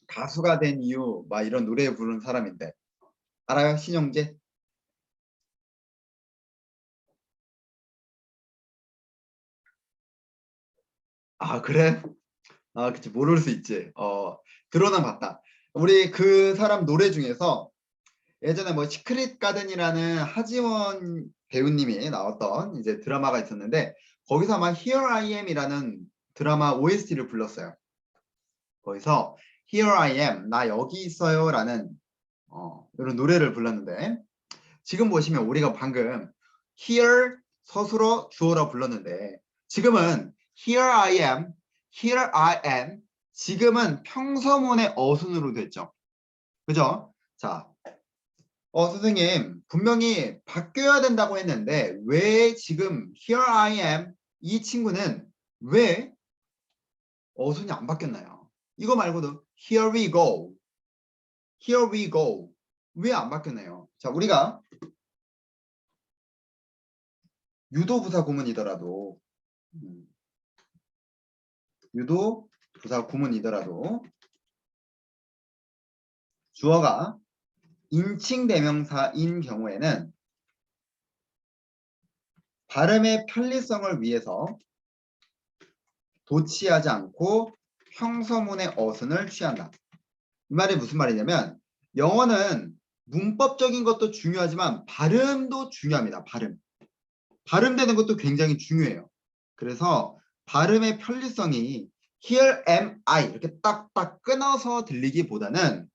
가수가 된 이유 막 이런 노래 부르는 사람인데 알아요? 신용재? 그래? 그치 모를 수 있지. 들어는 봤다. 우리 그 사람 노래 중에서 예전에 뭐 시크릿 가든이라는 하지원 배우님이 나왔던 이제 드라마가 있었는데 거기서 아마 Here I Am이라는 드라마 OST를 불렀어요. 거기서 Here I am, 나 여기 있어요 라는 이런 노래를 불렀는데 지금 보시면 우리가 방금 Here 서술어 주어라 불렀는데 지금은 Here I am, Here I am 지금은 평서문의 어순으로 됐죠. 그죠? 자, 선생님, 분명히 바뀌어야 된다고 했는데 왜 지금 Here I am 이 친구는 왜 어순이 안 바뀌었나요? 이거 말고도 Here we go, Here we go 왜 안 바뀌었나요? 자, 우리가 유도부사 구문이더라도 유도부사 구문이더라도 주어가 인칭대명사인 경우에는 발음의 편리성을 위해서 도치하지 않고 평서문의 어순을 취한다. 이 말이 무슨 말이냐면 영어는 문법적인 것도 중요하지만 발음도 중요합니다. 발음되는 것도 굉장히 중요해요. 그래서 발음의 편리성이 Here am I 이렇게 딱딱 끊어서 들리기보다는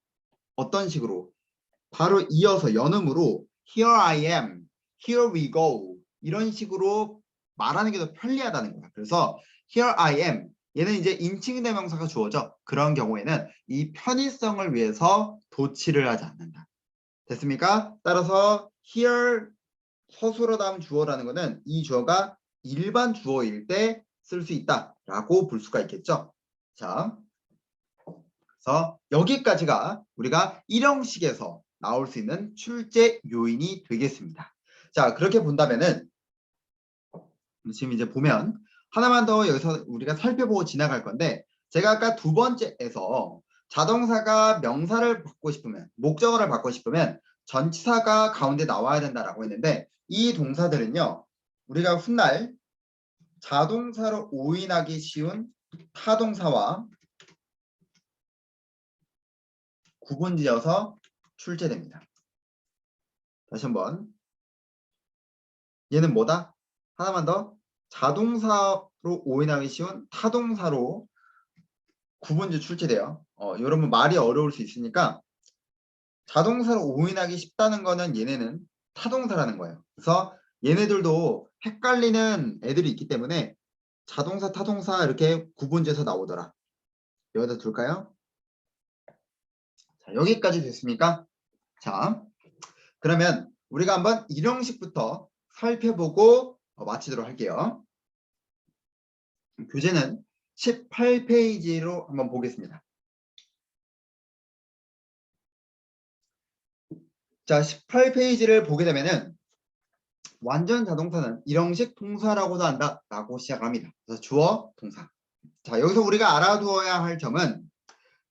어떤 식으로 바로 이어서 연음으로 Here I am, Here we go 이런 식으로 말하는 게 더 편리하다는 거야. 그래서 Here I am 얘는 이제 인칭대명사가 주어져. 그런 경우에는 이 편의성을 위해서 도치를 하지 않는다. 됐습니까? 따라서 here 서술어 다음 주어라는 거는 이 주어가 일반 주어일 때 쓸 수 있다라고 볼 수가 있겠죠. 자, 그래서 여기까지가 우리가 일형식에서 나올 수 있는 출제 요인이 되겠습니다. 자, 그렇게 본다면은 지금 이제 보면 하나만 더 여기서 우리가 살펴보고 지나갈 건데, 제가 아까 두 번째에서 자동사가 명사를 받고 싶으면, 목적어를 받고 싶으면 전치사가 가운데 나와야 된다라고 했는데, 이 동사들은요 우리가 훗날 자동사로 오인하기 쉬운 타동사와 구분지어서 출제됩니다. 다시 한번, 얘는 뭐다? 하나만 더, 자동사로 오인하기 쉬운 타동사로 구분지 출제돼요. 여러분 말이 어려울 수 있으니까 자동사로 오인하기 쉽다는 거는 얘네는 타동사라는 거예요. 그래서 얘네들도 헷갈리는 애들이 있기 때문에 자동사, 타동사 이렇게 구분지어서 나오더라. 여기다 둘까요? 자, 여기까지 됐습니까? 자, 그러면 우리가 한번 일형식부터 살펴보고 마치도록 할게요. 교재는 18페이지로 한번 보겠습니다. 자, 18페이지를 보게 되면은 완전 자동사는 일형식 동사라고도 한다라고 시작합니다. 그래서 주어, 동사. 자, 여기서 우리가 알아두어야 할 점은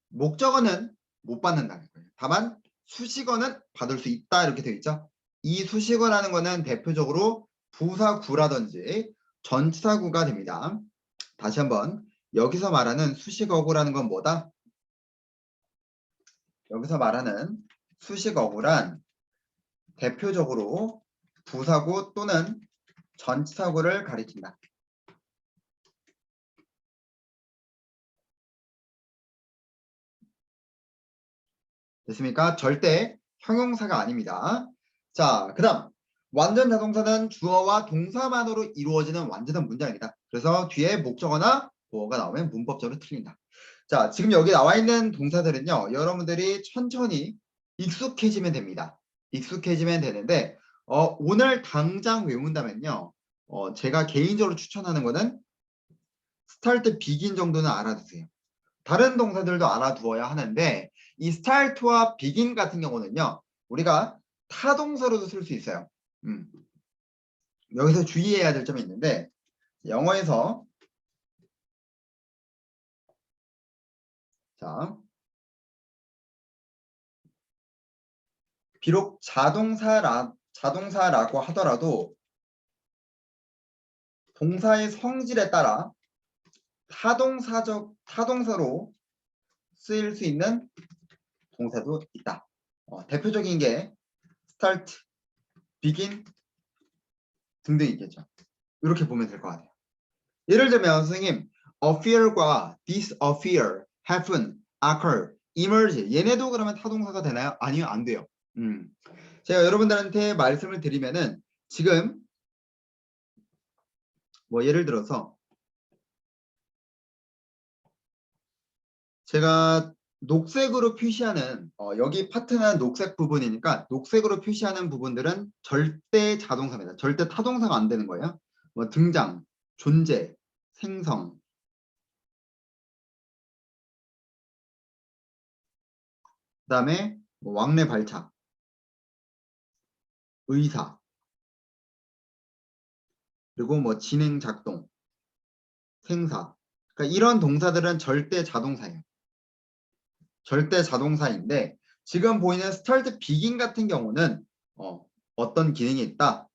목적어는 못 받는다는 거예요. 다만 수식어는 받을 수 있다 이렇게 되어 있죠. 이 수식어라는 거는 대표적으로 부사구라든지 전치사구가 됩니다. 다시 한번, 여기서 말하는 수식어구라는 건 뭐다? 여기서 말하는 수식어구란 대표적으로 부사구 또는 전치사구를 가리킨다. 됐습니까? 절대 형용사가 아닙니다. 자, 그 다음 완전 자동사는 주어와 동사만으로 이루어지는 완전한 문장이다. 그래서 뒤에 목적어나 보어가 나오면 문법적으로 틀린다. 자, 지금 여기 나와 있는 동사들은요, 여러분들이 천천히 익숙해지면 됩니다. 익숙해지면 되는데 오늘 당장 외운다면요, 제가 개인적으로 추천하는 거는 스타트 비긴 정도는 알아두세요. 다른 동사들도 알아두어야 하는데 이 start와 begin 같은 경우는요 우리가 타동사로도 쓸 수 있어요. 여기서 주의해야 될 점이 있는데, 영어에서 자, 비록 자동사라고 하더라도 동사의 성질에 따라 타동사로 쓰일 수 있는 동사도 있다. 대표적인 게 start, begin 등등 있겠죠. 이렇게 보면 될 것 같아요. 예를 들면 선생님, appear과 disappear, happen, occur, emerge 얘네도 그러면 타동사가 되나요? 아니요, 안 돼요. 제가 여러분들한테 말씀을 드리면은 지금 뭐 예를 들어서 제가 녹색으로 표시하는 여기 파트는 녹색 부분이니까 녹색으로 표시하는 부분들은 절대 자동사입니다. 절대 타동사가 안 되는 거예요. 뭐 등장, 존재, 생성, 그다음에 뭐 왕래 발차, 의사, 그리고 뭐 진행 작동, 생사. 그러니까 이런 동사들은 절대 자동사예요. 절대 자동사인데 지금 보이는 start, begin 같은 경우는 어떤 기능이 있다?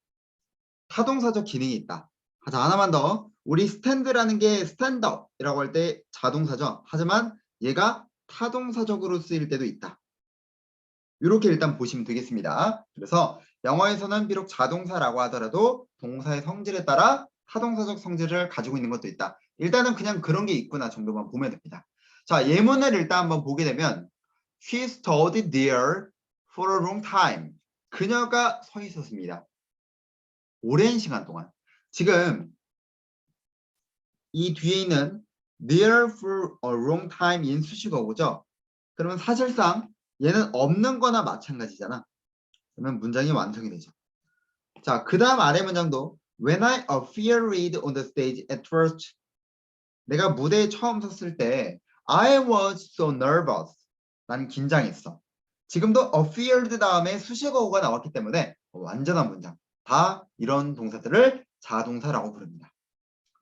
타동사적 기능이 있다. 자, 하나만 더. 우리 stand라는 게 stand up이라고 할 때 자동사죠. 하지만 얘가 타동사적으로 쓰일 때도 있다. 이렇게 일단 보시면 되겠습니다. 그래서 영어에서는 비록 자동사라고 하더라도 동사의 성질에 따라 타동사적 성질을 가지고 있는 것도 있다. 일단은 그냥 그런 게 있구나 정도만 보면 됩니다. 자, 예문을 일단 한번 보게 되면 She stood there for a long time. 그녀가 서 있었습니다. 오랜 시간 동안. 지금 이 뒤에 있는 there for a long time인 수식어고죠. 그러면 사실상 얘는 없는 거나 마찬가지잖아. 그러면 문장이 완성이 되죠. 자, 그 다음 아래 문장도 When I appeared on the stage at first, 내가 무대에 처음 섰을 때 I was so nervous. 난 긴장했어. 지금도 afeared 다음에 수식어가 나왔기 때문에 완전한 문장. 다 이런 동사들을 자동사라고 부릅니다.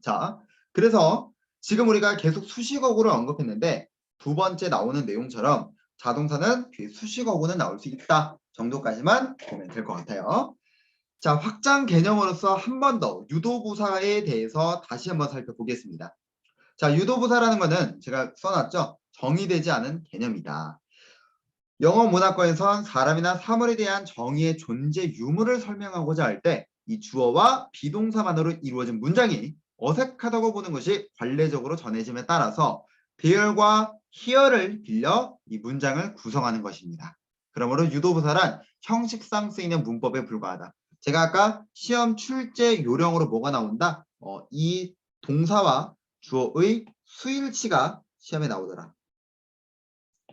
자, 그래서 지금 우리가 계속 수식어구를 언급했는데 두 번째 나오는 내용처럼 자동사는 뒤에 수식어구는 나올 수 있다 정도까지만 보면 될 것 같아요. 자, 확장 개념으로서 한 번 더 유도부사에 대해서 다시 한번 살펴보겠습니다. 자, 유도부사라는 거는 제가 써놨죠. 정의되지 않은 개념이다. 영어 문화권에선 사람이나 사물에 대한 정의의 존재 유무를 설명하고자 할 때 이 주어와 비동사만으로 이루어진 문장이 어색하다고 보는 것이 관례적으로 전해짐에 따라서 there과 here를 빌려 이 문장을 구성하는 것입니다. 그러므로 유도부사란 형식상 쓰이는 문법에 불과하다. 제가 아까 시험 출제 요령으로 뭐가 나온다? 이 동사와 주어의 수일치가 시험에 나오더라.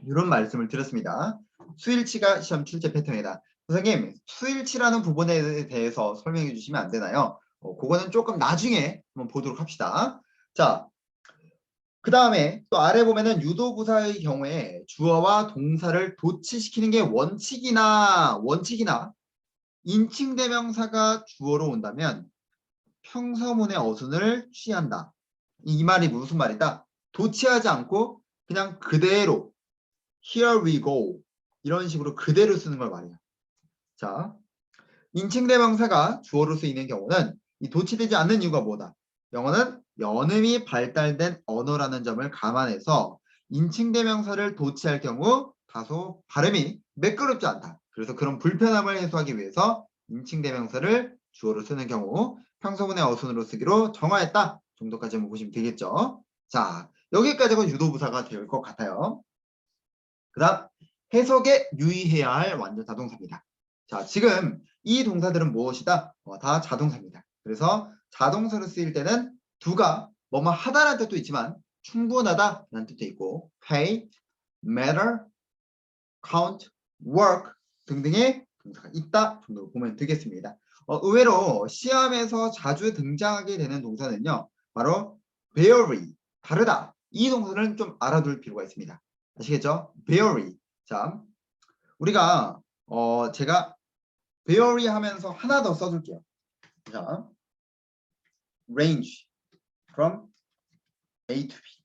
이런 말씀을 드렸습니다. 수일치가 시험 출제 패턴이다. 선생님, 수일치라는 부분에 대해서 설명해 주시면 안 되나요? 그거는 조금 나중에 한번 보도록 합시다. 자, 그 다음에 또 아래 보면은 유도부사의 경우에 주어와 동사를 도치시키는 게 원칙이나 인칭대명사가 주어로 온다면 평서문의 어순을 취한다. 이 말이 무슨 말이다? 도치하지 않고 그냥 그대로 Here we go 이런 식으로 그대로 쓰는 걸 말해요. 자, 인칭대명사가 주어로 쓰이는 경우는 이 도치되지 않는 이유가 뭐다? 영어는 연음이 발달된 언어라는 점을 감안해서 인칭대명사를 도치할 경우 다소 발음이 매끄럽지 않다. 그래서 그런 불편함을 해소하기 위해서 인칭대명사를 주어로 쓰는 경우 평서문의 어순으로 쓰기로 정하였다 정도까지만 보시면 되겠죠. 자, 여기까지가 유도부사가 될 것 같아요. 그 다음 해석에 유의해야 할 완전 자동사입니다. 자, 지금 이 동사들은 무엇이다? 다 자동사입니다. 그래서 자동사로 쓰일 때는 두가 뭐뭐 하다라는 뜻도 있지만 충분하다라는 뜻도 있고 pay, matter, count, work 등등의 동사가 있다 정도로 보면 되겠습니다. 의외로 시험에서 자주 등장하게 되는 동사는요. 바로 vary, 다르다. 이 동사는 좀 알아둘 필요가 있습니다. 아시겠죠? vary. 자, 우리가 제가 vary 하면서 하나 더 써줄게요. 자, range from A to B.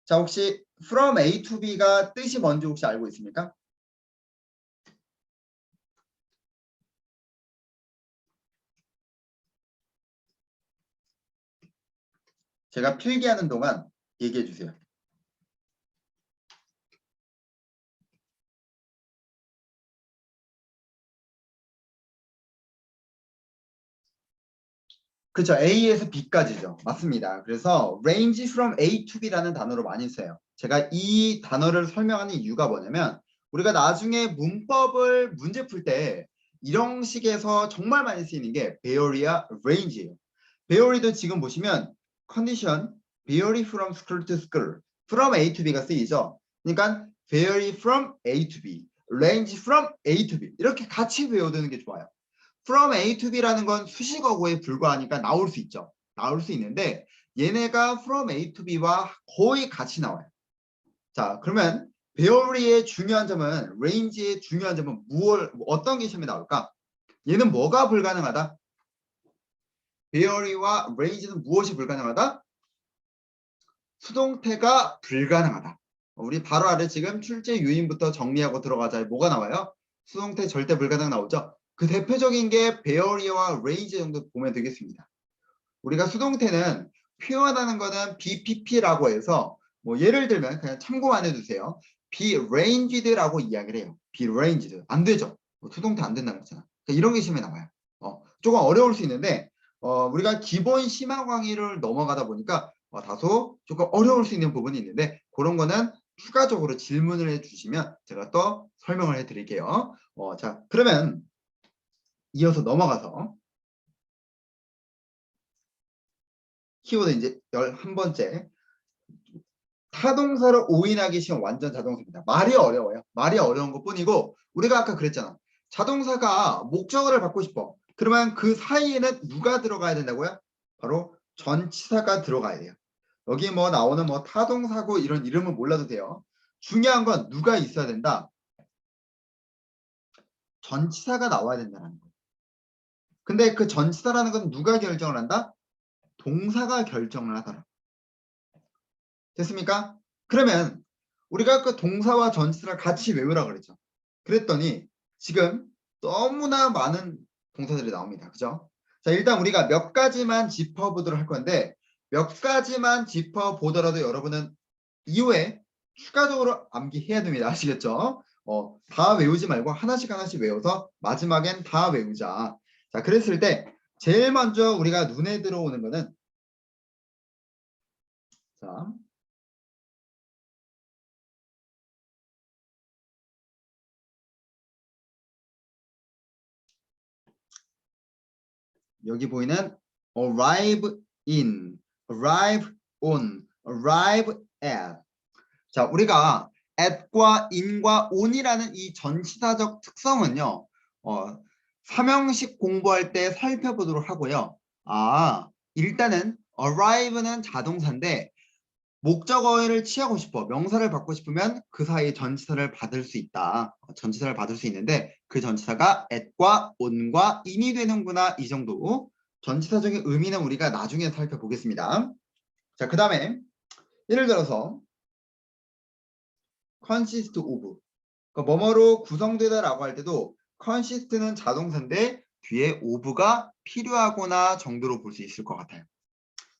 자, 혹시 from A to B가 뜻이 뭔지 혹시 알고 있습니까? 제가 필기하는 동안 얘기해 주세요. 그렇죠. A에서 B까지죠. 맞습니다. 그래서 range from A to B라는 단어로 많이 써요. 제가 이 단어를 설명하는 이유가 뭐냐면 우리가 나중에 문법을 문제 풀 때 이런 식에서 정말 많이 쓰이는 게 vary와 range예요. vary도 지금 보시면 condition, vary from school to school, from A to B가 쓰이죠. 그러니까 vary from A to B, range from A to B 이렇게 같이 외워두는 게 좋아요. from A to B라는 건 수식어구에 불과하니까 나올 수 있죠. 나올 수 있는데 얘네가 from A to B와 거의 같이 나와요. 자, 그러면 vary의 중요한 점은 range의 중요한 점은 어떤 게 시험에 나올까? 얘는 뭐가 불가능하다? vary와 range는 무엇이 불가능하다? 수동태가 불가능하다. 우리 바로 아래 지금 출제 요인부터 정리하고 들어가자. 뭐가 나와요? 수동태 절대 불가능 나오죠? 그 대표적인 게 vary와 range 정도 보면 되겠습니다. 우리가 수동태는 표현하는 거는 BPP라고 해서 뭐 예를 들면 그냥 참고만 해주세요. be ranged라고 이야기를 해요. be ranged. 안 되죠. 수동태 안 된다고 했잖아. 그러니까 이런 게 시험에 나와요. 조금 어려울 수 있는데 우리가 기본 심화 강의를 넘어가다 보니까 다소 조금 어려울 수 있는 부분이 있는데 그런 거는 추가적으로 질문을 해주시면 제가 또 설명을 해드릴게요. 자, 그러면 이어서 넘어가서 키워드 이제 11번째 타동사를 오인하기 쉬운 완전 자동사입니다. 말이 어려워요. 말이 어려운 것 뿐이고 우리가 아까 그랬잖아. 자동사가 목적어를 받고 싶어. 그러면 그 사이에는 누가 들어가야 된다고요? 바로 전치사가 들어가야 돼요. 여기 뭐 나오는 뭐 타동사고 이런 이름은 몰라도 돼요. 중요한 건 누가 있어야 된다. 전치사가 나와야 된다는 거예요. 근데 그 전치사라는 건 누가 결정을 한다? 동사가 결정을 하더라. 됐습니까? 그러면 우리가 그 동사와 전치사를 같이 외우라 그랬죠. 그랬더니 지금 너무나 많은 동사들이 나옵니다. 그죠? 자, 일단 우리가 몇 가지만 짚어보도록 할 건데 몇 가지만 짚어보더라도 여러분은 이후에 추가적으로 암기해야 됩니다. 아시겠죠? 다 외우지 말고 하나씩 하나씩 외워서 마지막엔 다 외우자. 자, 그랬을 때 제일 먼저 우리가 눈에 들어오는 거는 자, 여기 보이는 arrive in, arrive on, arrive at. 자, 우리가 at과 in과 on이라는 이 전치사적 특성은요. 삼형식 공부할 때 살펴보도록 하고요. 일단은 arrive는 자동사인데 목적어를 취하고 싶어. 명사를 받고 싶으면 그 사이에 전치사를 받을 수 있다. 전치사를 받을 수 있는데 그 전치사가 at과 on과 in이 되는구나. 이 정도. 전치사적인 의미는 우리가 나중에 살펴보겠습니다. 자, 그 다음에 예를 들어서 consist of. 그러니까 뭐뭐로 구성되다라고 할 때도 consist는 자동사인데 뒤에 of가 필요하거나 정도로 볼 수 있을 것 같아요.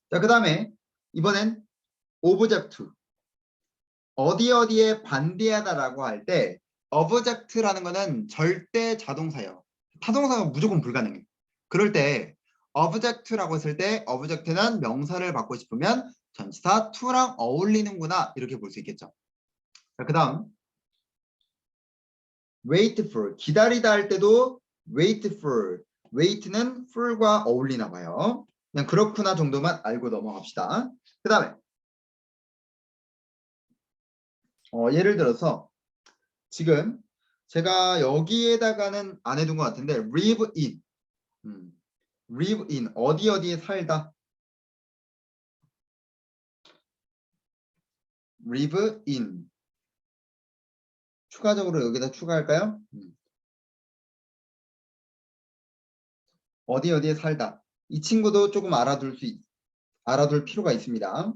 자, 그 다음에 이번엔 object. 어디에 반대하다라고 할 때 object라는 거는 절대 자동사예요. 타동사가 무조건 불가능해. 그럴 때 object라고 했을 때 object는 명사를 받고 싶으면 전치사 to랑 어울리는구나 이렇게 볼 수 있겠죠. 자, 그 다음 wait for. 기다리다 할 때도 wait for. wait는 for과 어울리나 봐요. 그냥 그렇구나 정도만 알고 넘어갑시다. 그 다음에 예를 들어서 지금 제가 여기에다가는 안 해둔 것 같은데 live in. live in. 어디에 살다. live in. 추가적으로 여기다 추가할까요? 어디에 살다. 이 친구도 조금 알아둘 필요가 있습니다.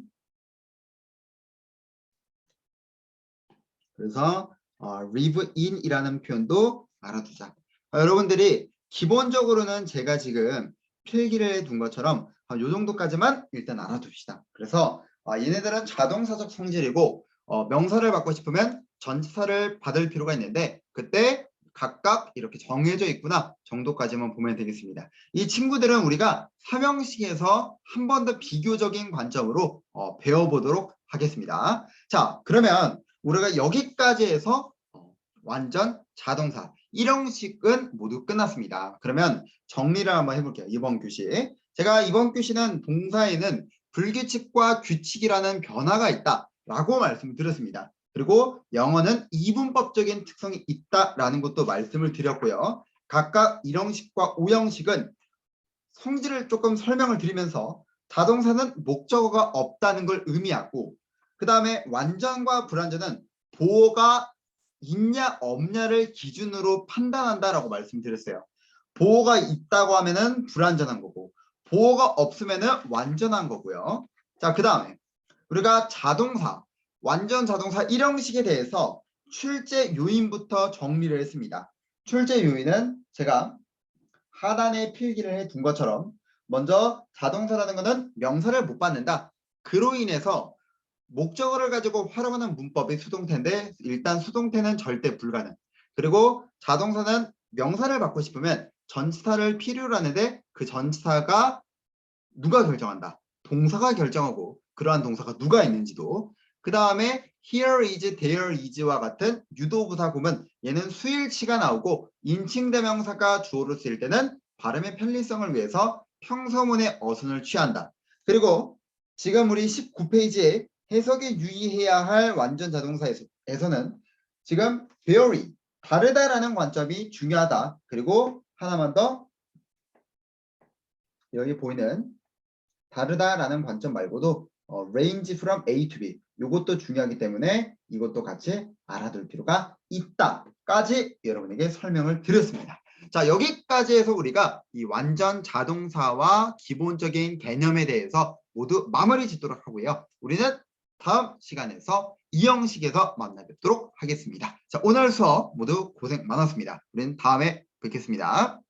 그래서 live in이라는 표현도 알아두자. 여러분들이 기본적으로는 제가 지금 필기를 해둔 것처럼 이 정도까지만 일단 알아둡시다. 그래서 얘네들은 자동사적 성질이고 명사를 받고 싶으면 전치사를 받을 필요가 있는데 그때 각각 이렇게 정해져 있구나 정도까지만 보면 되겠습니다. 이 친구들은 우리가 삼형식에서 한 번 더 비교적인 관점으로 배워보도록 하겠습니다. 자, 그러면 우리가 여기까지 해서 완전 자동사 1형식은 모두 끝났습니다. 그러면 정리를 한번 해볼게요. 이번 교시. 제가 이번 교시는 동사에는 불규칙과 규칙이라는 변화가 있다라고 말씀드렸습니다. 그리고 영어는 이분법적인 특성이 있다라는 것도 말씀을 드렸고요. 각각 1형식과 5형식은 성질을 조금 설명을 드리면서 자동사는 목적어가 없다는 걸 의미하고 그 다음에 완전과 불완전은 보호가 있냐 없냐를 기준으로 판단한다라고 말씀드렸어요. 보호가 있다고 하면은 불완전한 거고 보호가 없으면은 완전한 거고요. 자, 그 다음에 우리가 자동사, 완전 자동사 1형식에 대해서 출제 요인부터 정리를 했습니다. 출제 요인은 제가 하단에 필기를 해둔 것처럼 먼저 자동사라는 것은 명사를 못 받는다. 그로 인해서 목적어를 가지고 활용하는 문법이 수동태인데 일단 수동태는 절대 불가능. 그리고 자동사는 명사를 받고 싶으면 전치사를 필요로 하는데 그 전치사가 누가 결정한다. 동사가 결정하고 그러한 동사가 누가 있는지도 그 다음에 here is, there is와 같은 유도부사 구문 얘는 수일치가 나오고 인칭대명사가 주어로 쓰일 때는 발음의 편리성을 위해서 평서문의 어순을 취한다. 그리고 지금 우리 19페이지에 해석에 유의해야 할 완전 자동사에서는 지금 very, 다르다라는 관점이 중요하다. 그리고 하나만 더 여기 보이는 다르다라는 관점 말고도 range from A to B. 이것도 중요하기 때문에 이것도 같이 알아둘 필요가 있다까지 여러분에게 설명을 드렸습니다. 자, 여기까지 해서 우리가 이 완전 자동사와 기본적인 개념에 대해서 모두 마무리 짓도록 하고요. 우리는 다음 시간에서 이 형식에서 만나 뵙도록 하겠습니다. 자, 오늘 수업 모두 고생 많았습니다. 우리는 다음에 뵙겠습니다.